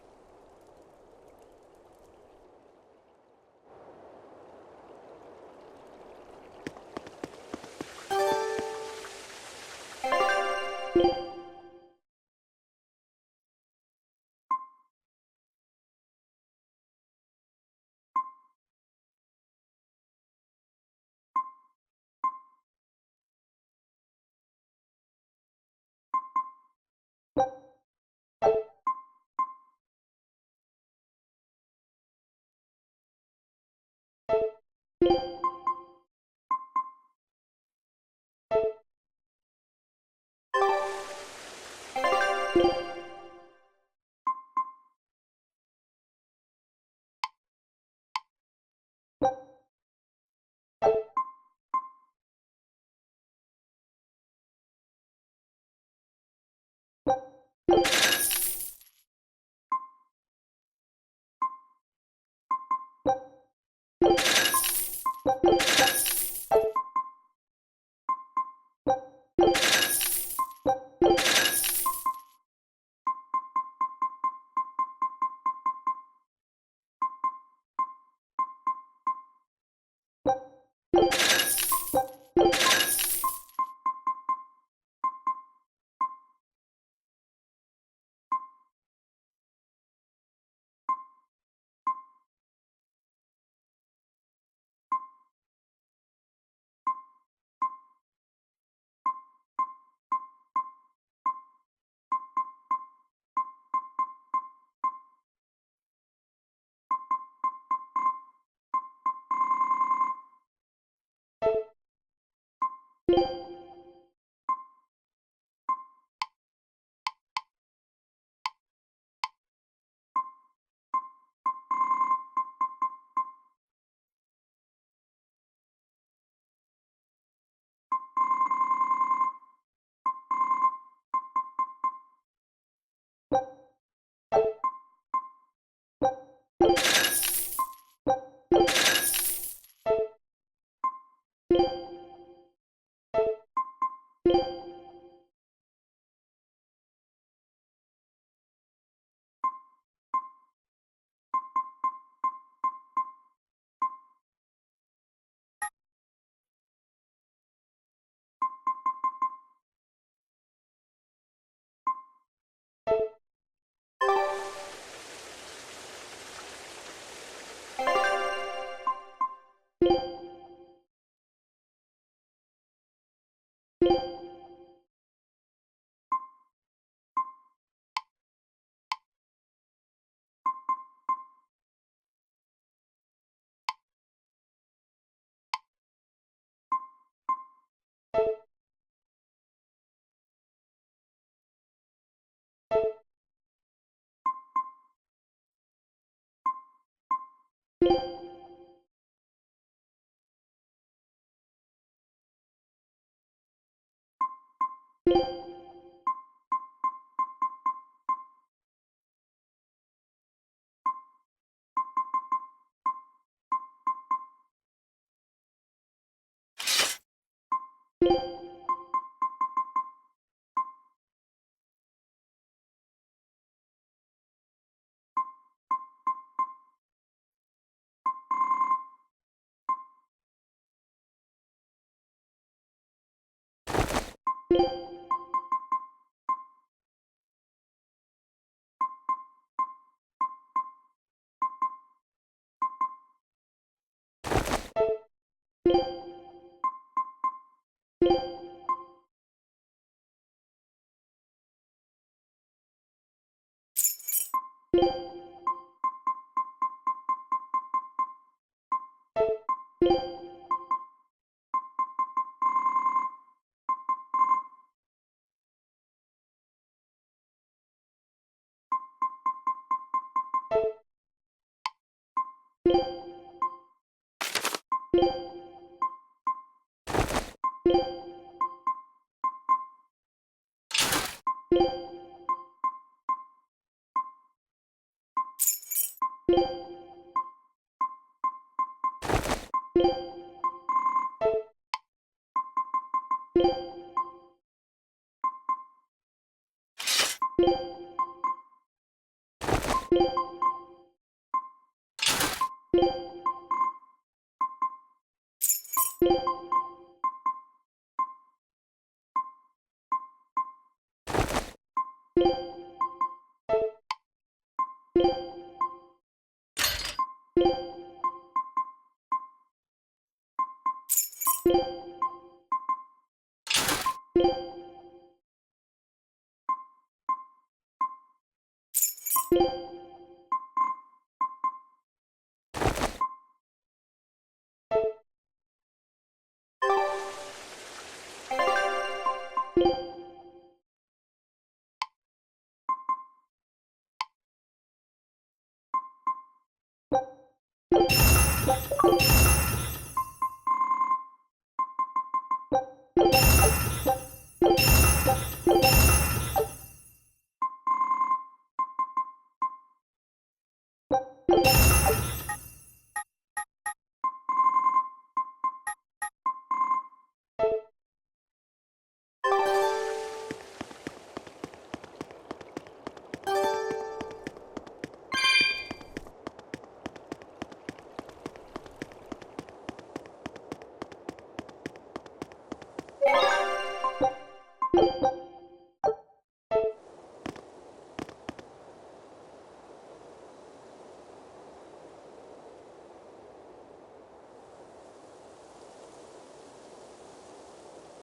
You